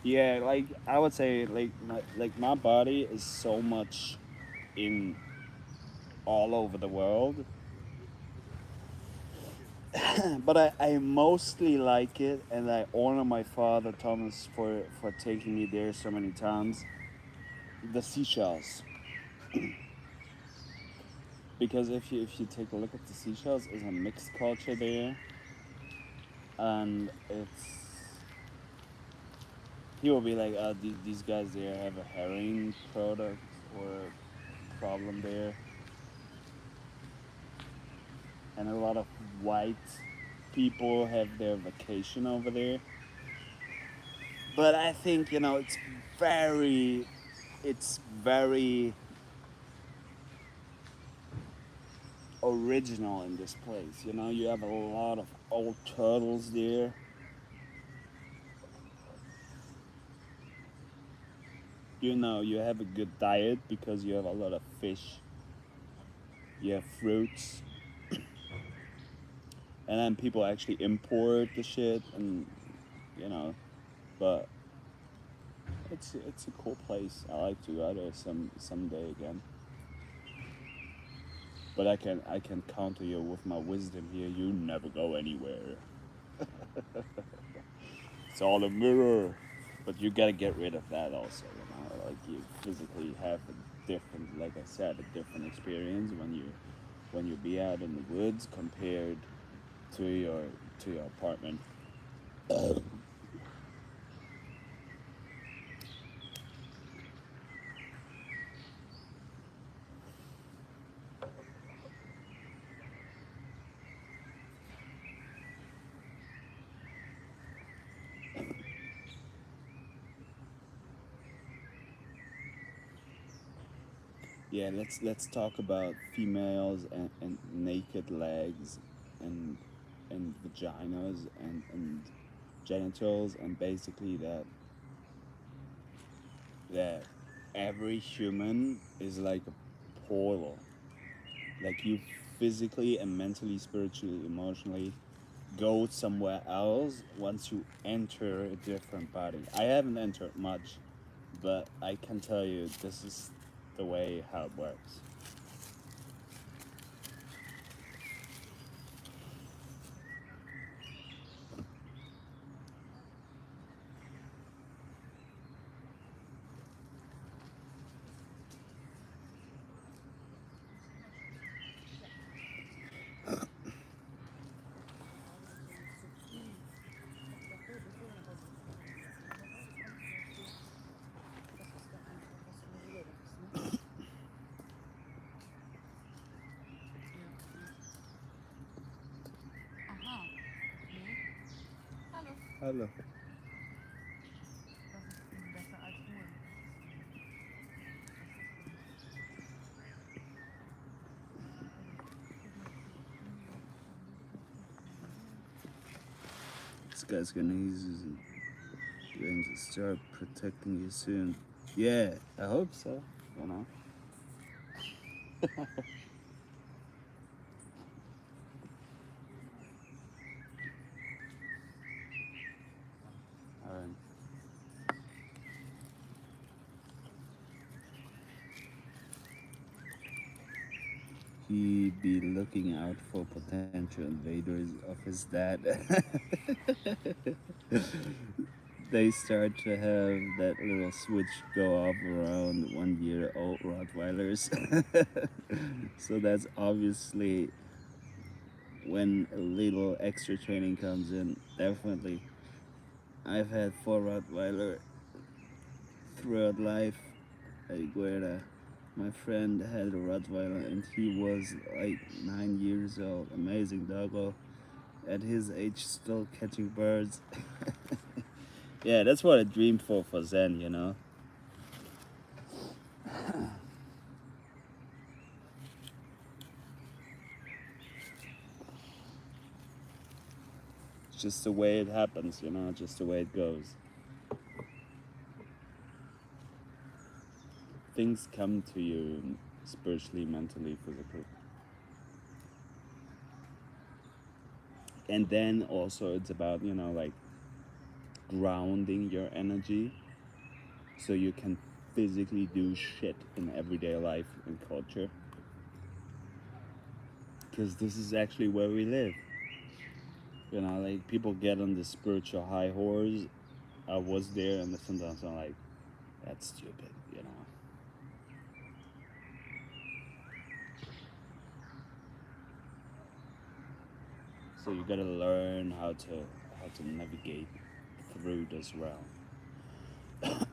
Yeah, like I would say, like my body is so much in all over the world, but I mostly like it, and I honor my father Thomas for taking me there so many times. The seashells, because if you take a look at the seashells, it's a mixed culture there, and he will be like, these guys there have a herring product or problem there, and a lot of white people have their vacation over there. But I think it's very original in this place. You have a lot of old turtles there. You have a good diet because you have a lot of fish. You have fruits, and then people actually import the shit, and you know, but it's a cool place. I like to go there someday again. But I can counter you with my wisdom here. You never go anywhere. It's all a mirror. But you gotta get rid of that also. You know, like you physically have a different, like I said, a different experience when you be out in the woods compared to your apartment. Yeah, let's talk about females and naked legs and vaginas and genitals and basically that every human is like a portal. Like you physically and mentally, spiritually, emotionally go somewhere else once you enter a different body. I haven't entered much, but I can tell you this is the way how it works. Hello. This guy's going to start protecting you soon. Yeah, I hope so. You know. All right. He be looking out for potential invaders of his dad. They start to have that little switch go off around 1 year old Rottweilers. So that's obviously when a little extra training comes in. Definitely. I've had 4 Rottweiler throughout life. Like where my friend had a Rottweiler and he was like 9 years old. Amazing doggo. At his age, still catching birds. Yeah, that's what I dream for Zen, you know. It's just the way it happens, you know, just the way it goes. Things come to you spiritually, mentally, physically. And then also it's about, you know, like grounding your energy so you can physically do shit in everyday life and culture. Because this is actually where we live. You know, like people get on the spiritual high horse. I was there, and sometimes I'm like, that's stupid, you know. So you gotta learn how to navigate through this realm. Yeah.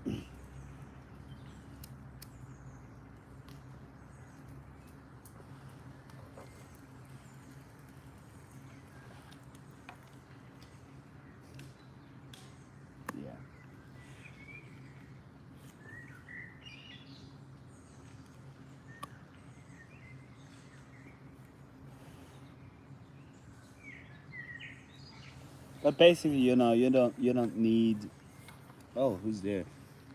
But basically, you know, you don't need. Oh, who's there?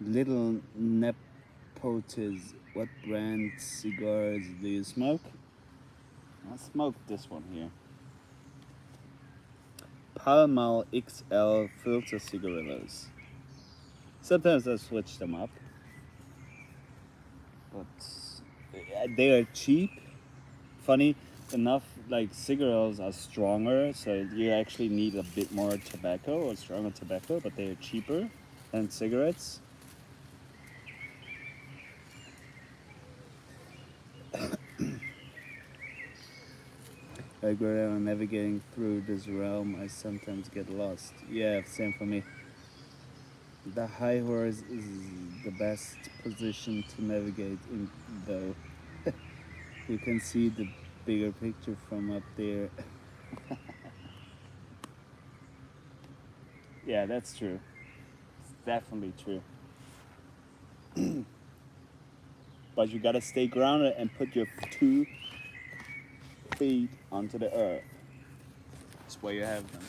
Little nepotism. What brand cigars do you smoke? I smoke this one here. Palmal XL filter cigarillos. Sometimes I switch them up, but they are cheap funny enough, like cigarettes are stronger, so you actually need a bit more tobacco or stronger tobacco, but they're cheaper than cigarettes. Like when I'm navigating through this realm, I sometimes get lost. Yeah, same for me. The high horse is the best position to navigate in, though. You can see the bigger picture from up there. Yeah, that's true. It's definitely true. But you gotta stay grounded and put your 2 feet onto the earth. That's where you have them.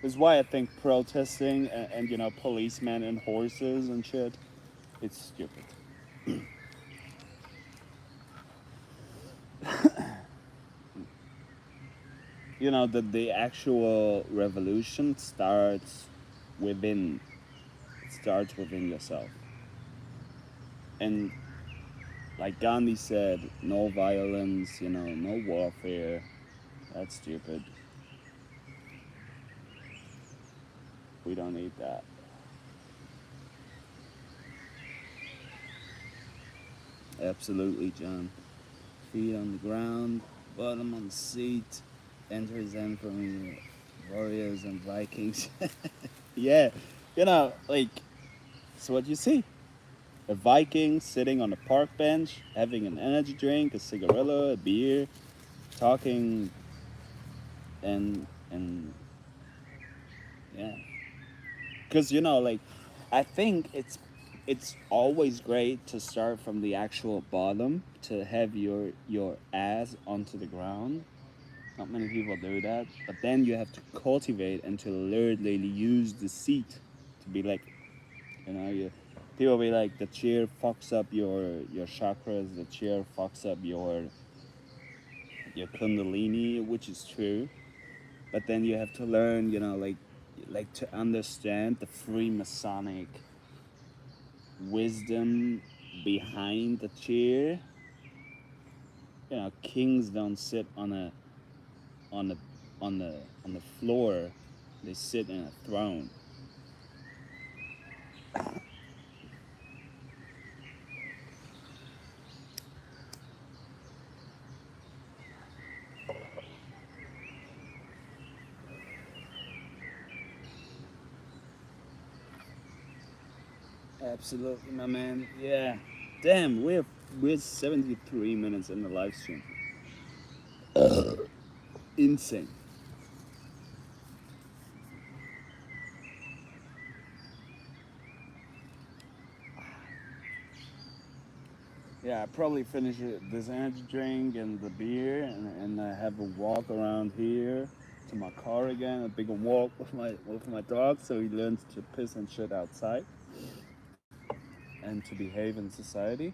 This is why I think protesting and policemen and horses and shit, it's stupid. The actual revolution within starts within yourself. And like Gandhi said, no violence, no warfare. That's stupid. We don't need that. Absolutely, John. Feet on the ground, bottom on the seat, enters in from the warriors and Vikings. Yeah, like, it's what you see. A Viking sitting on a park bench, having an energy drink, a cigarillo, a beer, talking, and yeah, because like, I think it's always great to start from the actual bottom to have your ass onto the ground. Not many people do that, but then you have to cultivate and to literally use the seat to be like, you people be like, the chair fucks up your chakras, the chair fucks up your kundalini, which is true. But then you have to learn, like to understand the Freemasonic wisdom behind the chair. Kings don't sit on the on the floor; they sit in a throne. Absolutely, my man. Yeah. Damn, we're 73 minutes in the live stream. Insane. Yeah, I probably finish this energy drink and the beer, and I have a walk around here to my car again. A bigger walk with my dog, so he learns to piss and shit outside and to behave in society.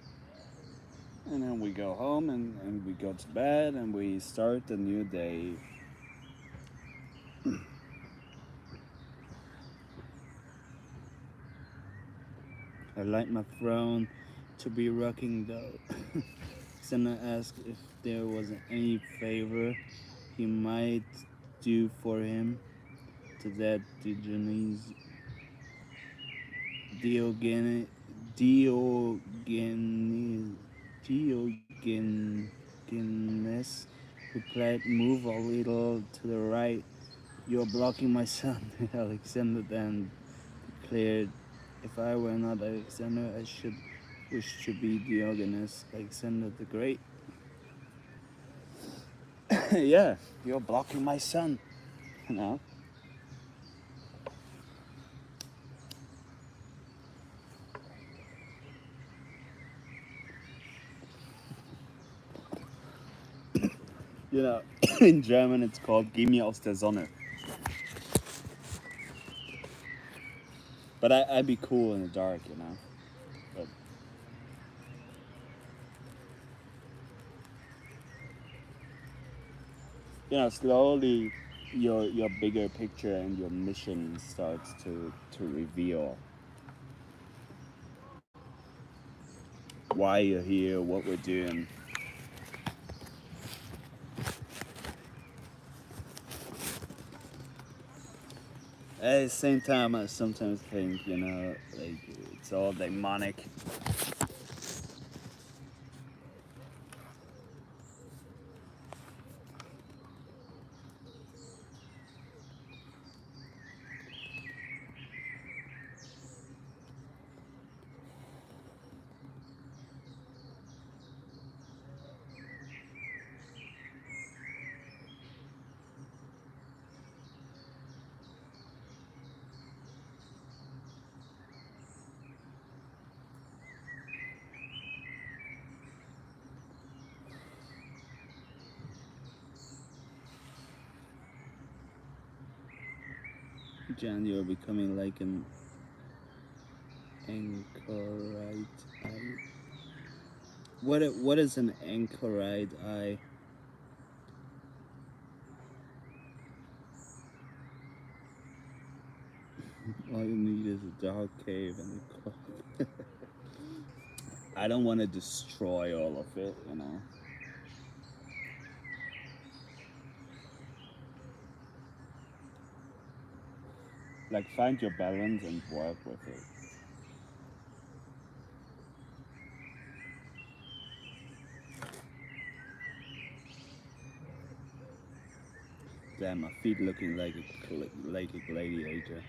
And then we go home and we go to bed and we start a new day. I like my throne to be rocking though. Senna asked if there was any favor he might do for him. To that, Diogenes, Diogenes, Diogenes replied, "Move a little to the right. You're blocking my son." Alexander then declared, "If I were not Alexander, I should wish to be Diogenes, Alexander the Great." Yeah, you're blocking my son. You know? You know, in German it's called "Geh mir aus der Sonne." But I'd be cool in the dark. But slowly your bigger picture and your mission starts to reveal why you're here, what we're doing. At the same time, I sometimes think, like it's all demonic. Jan, you're becoming like an anchorite eye. What is an anchorite eye? All you need is a dark cave and a club. I don't want to destroy all of it. Like find your balance and work with it. Damn, my feet looking like a gladiator.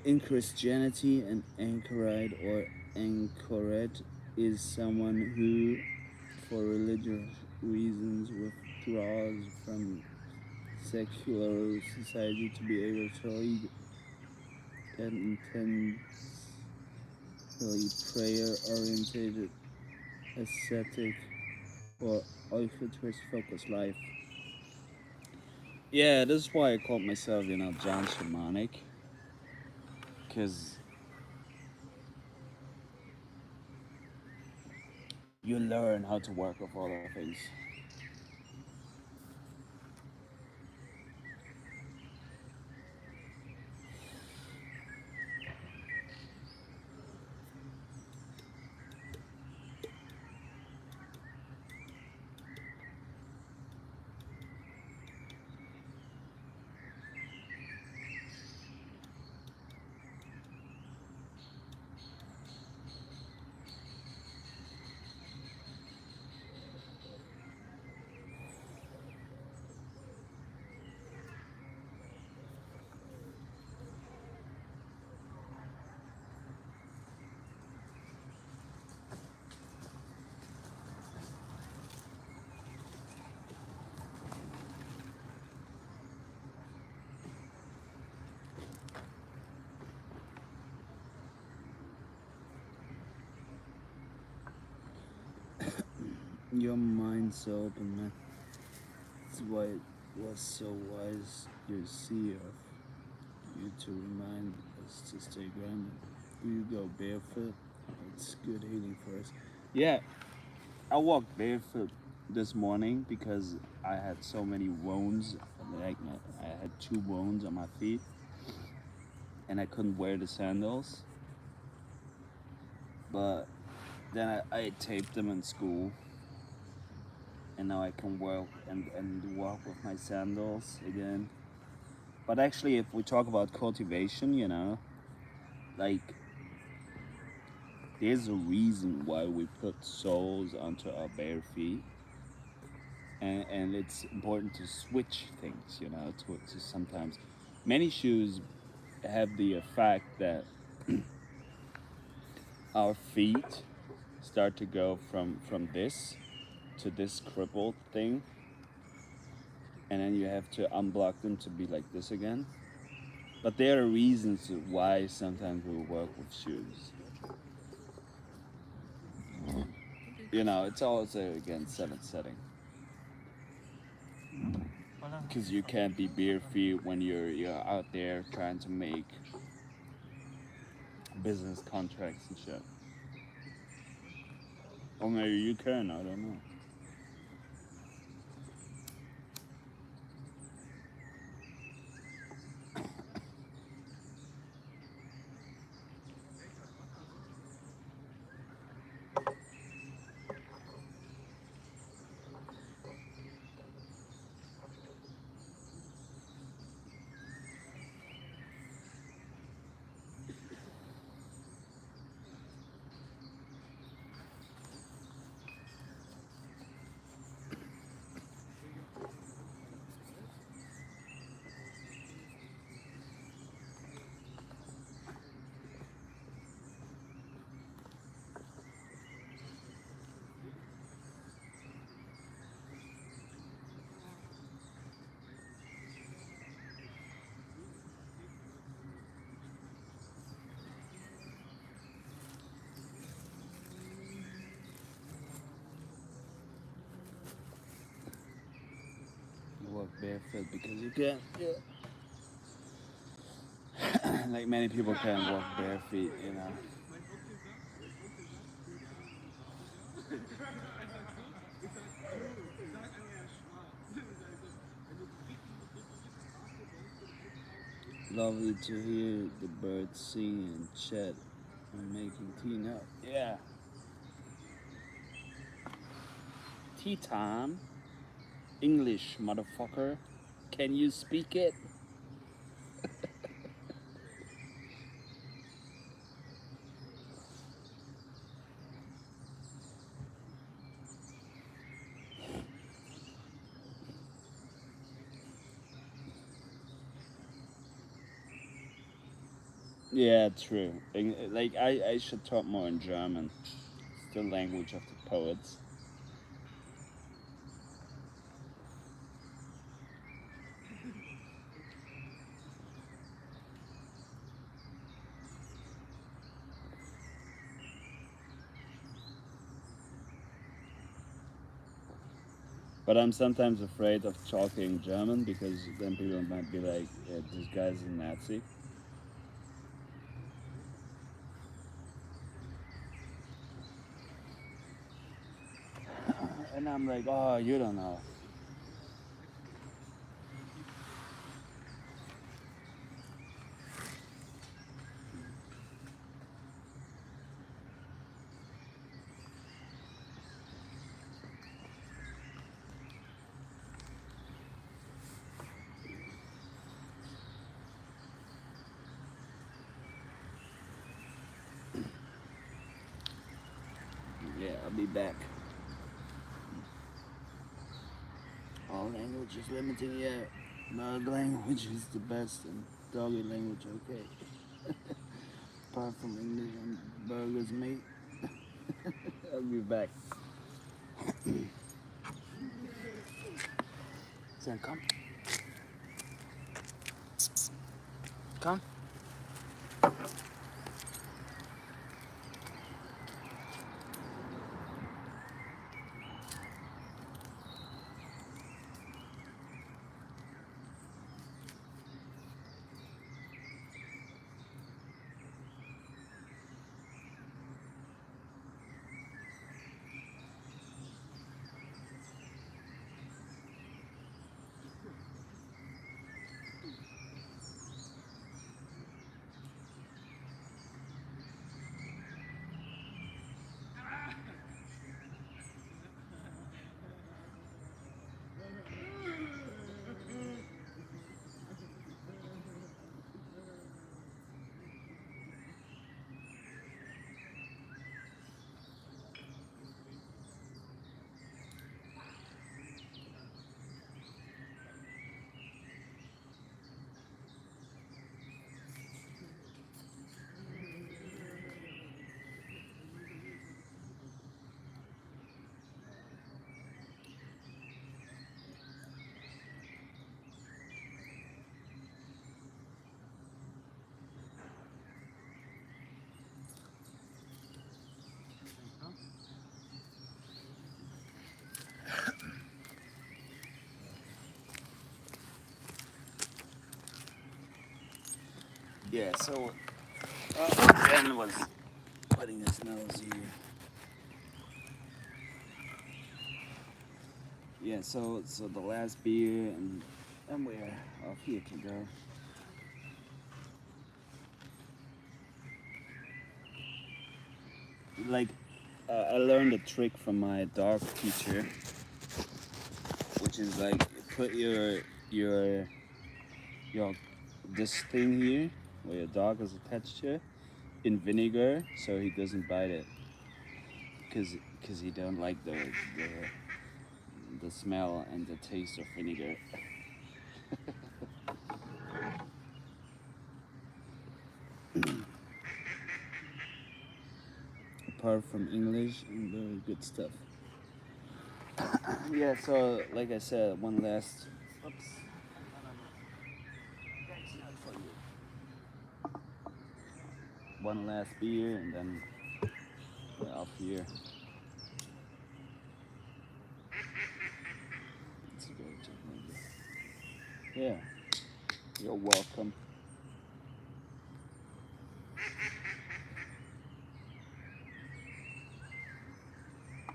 In Christianity, an anchorite or anchoret is someone who, for religious reasons, withdraws from secular society to be able to lead an intensely prayer-oriented, ascetic, or altruist-focused life. Yeah, this is why I called myself, John Shamanic, because you learn how to work with all the things. Your mind's so open, man. That's why it was so wise to see of you to remind us to stay grounded. You go barefoot. It's good healing for us. Yeah, I walked barefoot this morning because I had so many wounds. Like I had two wounds on my feet, and I couldn't wear the sandals. But then I taped them in school, and now I can walk and walk with my sandals again. But actually, if we talk about cultivation, like there's a reason why we put soles onto our bare feet, and it's important to switch things, to sometimes. Many shoes have the effect that our feet start to go from this to this crippled thing, and then you have to unblock them to be like this again. But there are reasons why sometimes we work with shoes. It's also again seventh setting. Because you can't be bare feet when you're out there trying to make business contracts and shit. Or maybe you can, I don't know. walk barefoot because you can't. Yeah. Like many people can't walk bare feet, you know. Lovely to hear the birds sing and chat and making tea now. Yeah. Tea time. English, motherfucker. Can you speak it? Yeah, true. Like I should talk more in German. It's the language of the poets. But I'm sometimes afraid of talking German because then people might be like, yeah, this guy's a Nazi. And I'm like, oh, you don't know. Yeah, I'll be back. All language is limiting, yeah. No language is the best, and doggy language, okay. Apart from English and burgers, mate. I'll be back. Son, come. Come. Yeah, so Ben was putting his nose here. Yeah, so the last beer and we're off here to go. Like I learned a trick from my dog teacher, which is like put your your this thing here where your dog is attached to in vinegar so he doesn't bite it because he don't like the smell and the taste of vinegar. Apart from English and very good stuff. Yeah, so like I said, one last. Oops. That's not for you. One last beer and then we're off here. Let's go to maybe. Yeah, you're welcome.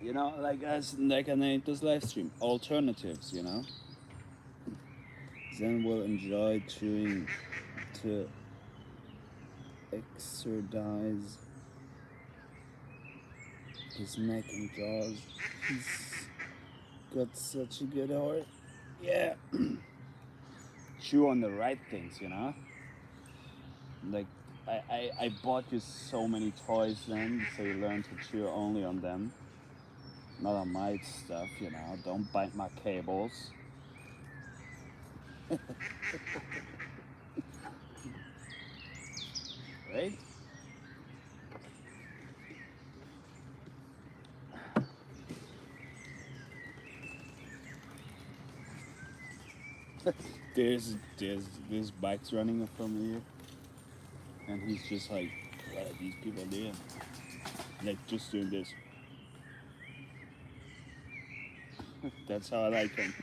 Like I named this live stream, alternatives. Zen will enjoy chewing to exercise his neck and jaws. He's got such a good heart. Yeah. Chew on the right things. Like, I bought you so many toys then, so you learn to chew only on them. Not on my stuff. Don't bite my cables. Right? There's bikes running from here, and he's just like, what are these people doing? Like, just doing this. That's how I like him.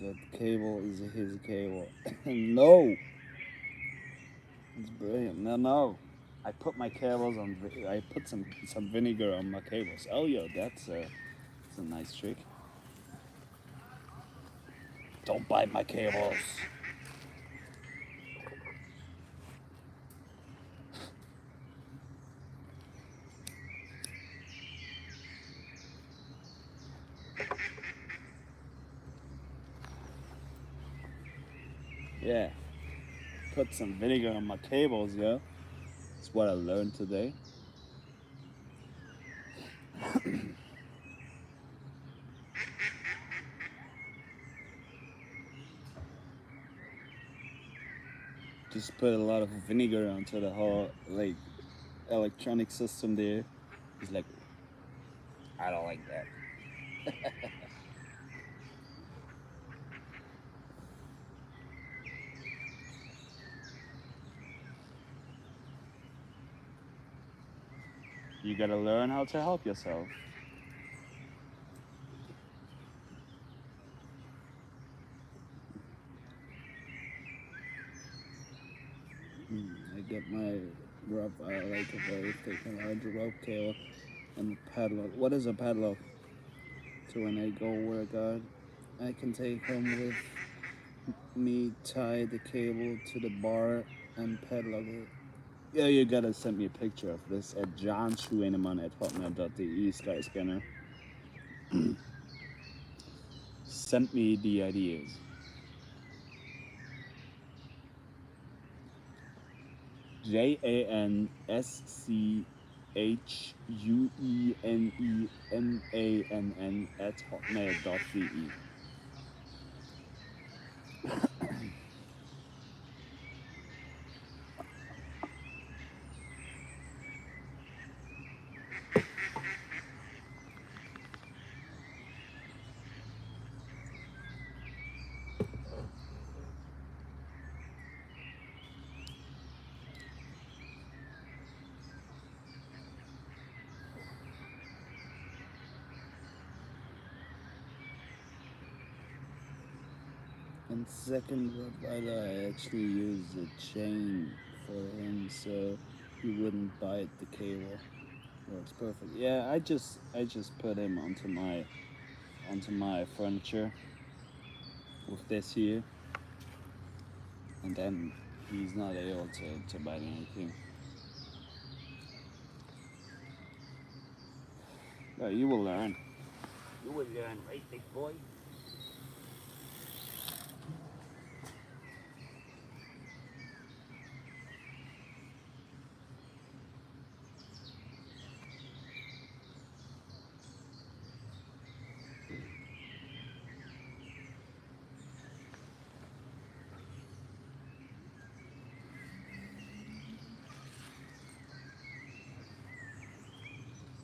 That cable is his cable. No, it's brilliant. No. I put my cables on. I put some vinegar on my cables. Oh, yo, that's a nice trick. Don't bite my cables. Yeah, put some vinegar on my cables, yo. That's what I learned today. Just put a lot of vinegar onto the whole like electronic system there. He's like, I don't like that. You gotta learn how to help yourself. I get my rope. I like a very thick and large rope cable and a padlock. What is a padlock? So when I go work out, I can take home with me, tie the cable to the bar, and padlock it. Yeah, you gotta send me a picture of this at johnschuenemann@hotmail.de, Skyscanner. Send me the ideas. JANSCHUENEMANN@hotmail.de. And second Rottweiler, I actually used a chain for him so he wouldn't bite the cable. Works perfect. Yeah, I just put him onto my furniture with this here, and then he's not able to bite anything. But you will learn. You will learn, right, big boy?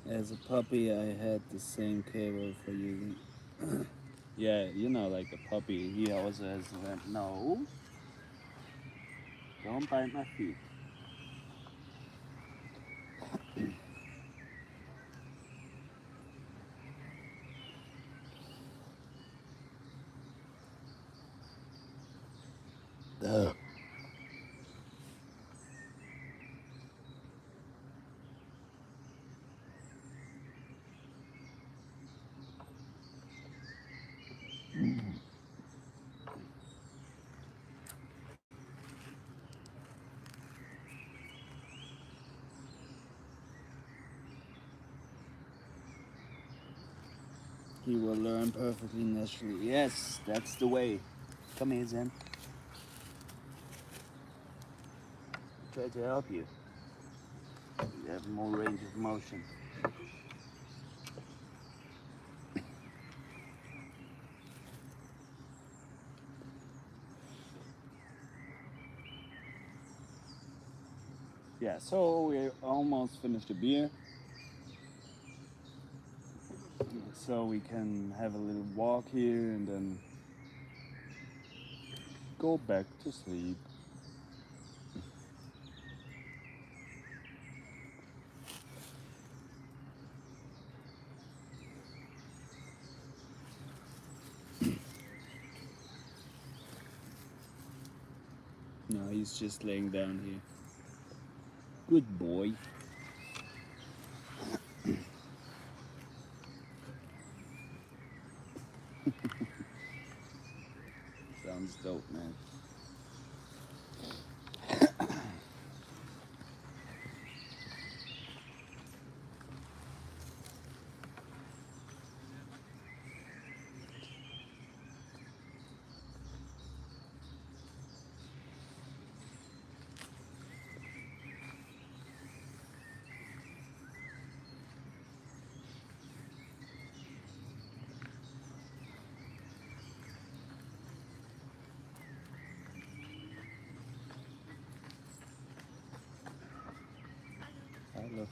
As a puppy, I had the same cable for using. Yeah, like a puppy, he always has that. No, don't bite my feet. Ugh. He will learn perfectly naturally. Yes, that's the way. Come here, Zen. Try to help you. You have more range of motion. Yeah, so we almost finished the beer. So we can have a little walk here and then go back to sleep. No, he's just laying down here. Good boy. Sounds dope, man. Hello.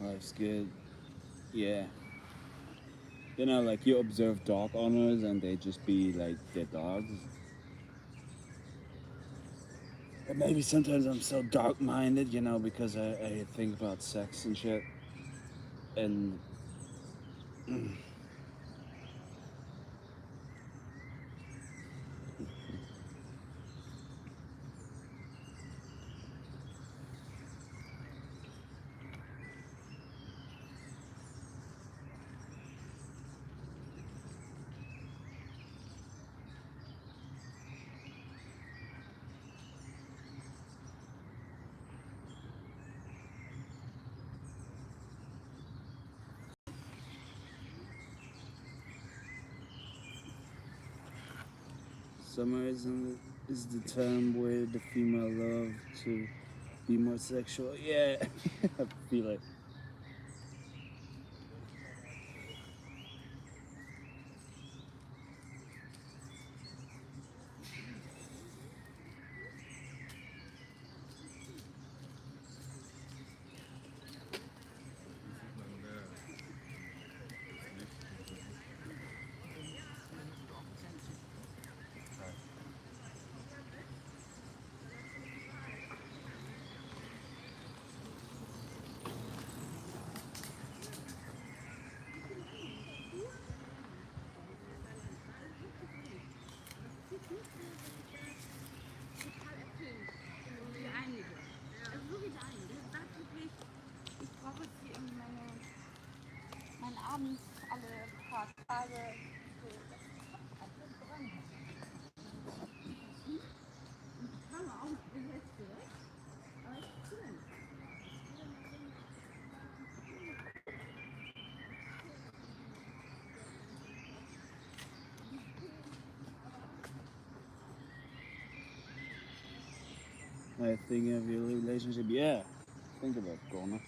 Life's good. Yeah. You know, like you observe dog owners and they just be like their dogs. And maybe sometimes I'm so dark minded, you know, because I think about sex and shit. And summer is the time where the female love to be more sexual. Yeah, I feel it. Mein Abend alle paar Tage so einfach dran. Und ich kann auch nicht jetzt direkt, aber ich bin. I think of your relationship. Yeah, think about Gona.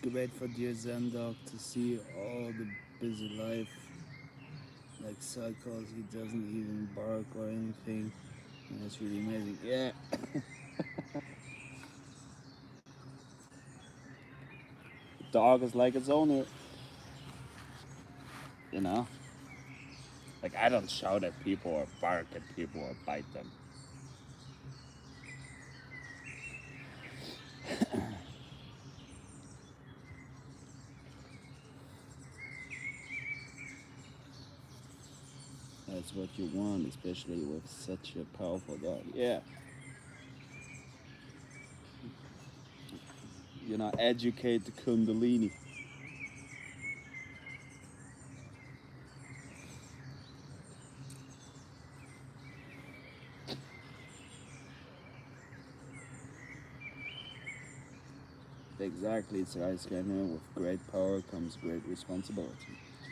great for dear Zen dog to see all the busy life, like cycles. He doesn't even bark or anything, and it's really amazing. Yeah, dog is like its owner, you know. Like I don't shout at people or bark at people or bite them. That's what you want, especially with such a powerful dog. Yeah, you know, educate the Kundalini. Exactly, it's ice scanner. With great power comes great responsibility.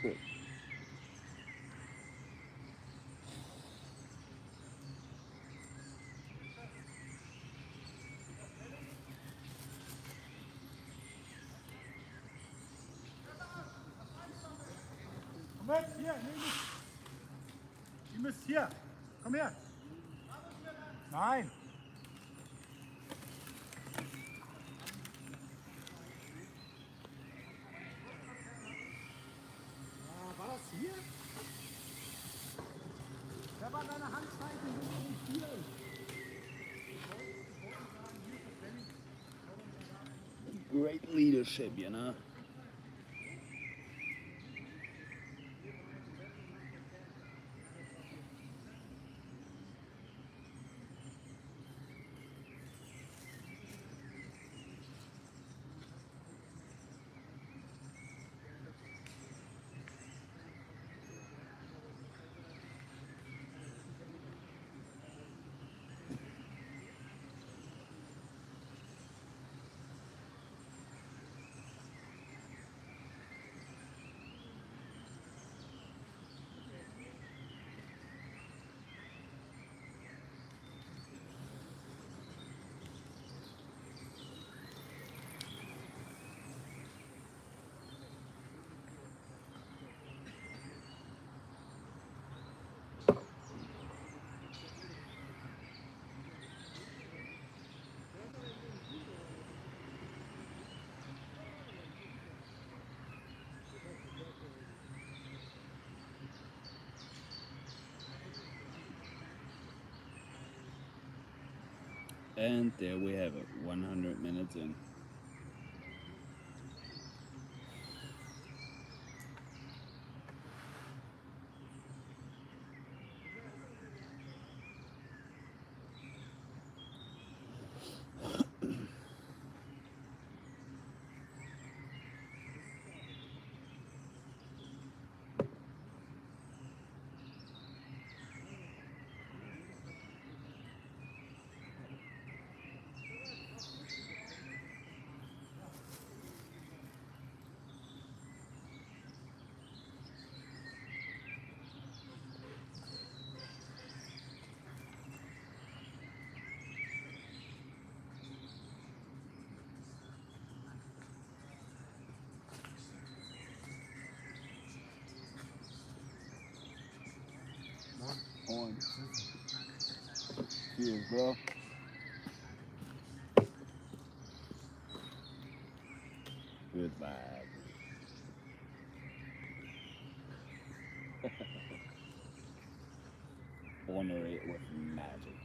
True. Komm weg, hier, nee, nicht. Ihr müsst hier. Komm her. Nein. Ah, war das hier? Wer war deine Handzeichen? Sind nicht hier. Great leadership, you know. And there we have it, 100 minutes in. On. Cheers, bro. Good vibe. Honor it with magic.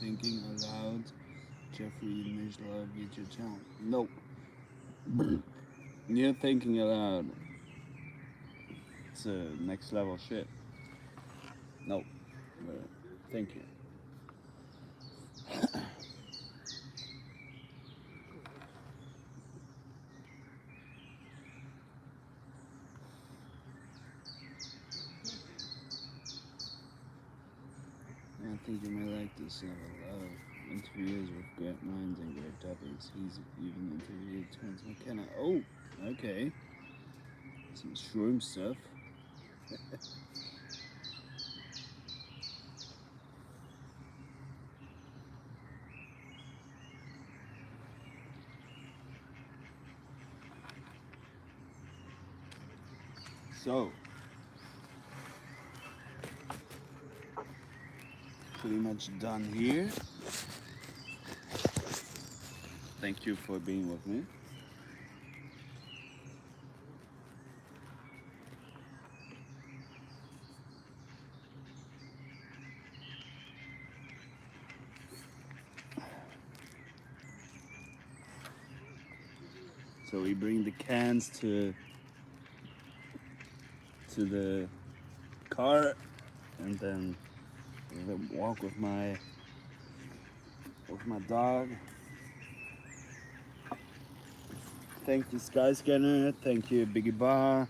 thinking aloud. Jeffrey Mishla video channel. Nope. You're thinking aloud. It's next level shit. Nope. Thank you. I think you may like this level of interviews with great minds and great topics. He's even interviewed Terence McKenna. Oh, okay. Some shroom stuff. So, pretty much done here. Thank you for being with me. So we bring the cans to the car, and then walk with my dog. Thank you, Skyscanner. Thank you, Biggie Bar,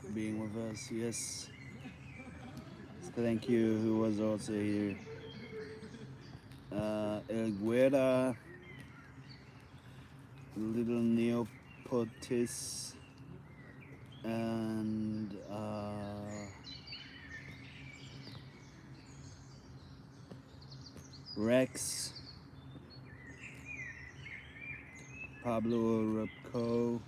for being with us. Yes. Thank you, who was also here. El Guerra, Little Neopotis, and Rex, Pablo Repco,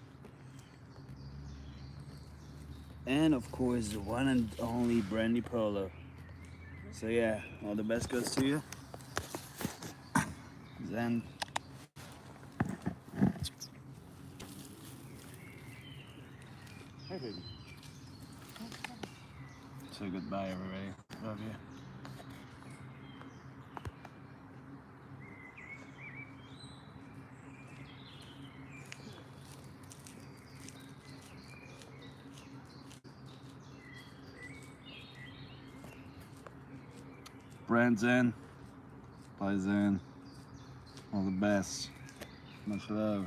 and of course the one and only Brandy Polo. So yeah, all the best goes to you. Zen. Hey baby. So goodbye everybody. Love you. Brand Zen. Bye Zen. All the best. Much love.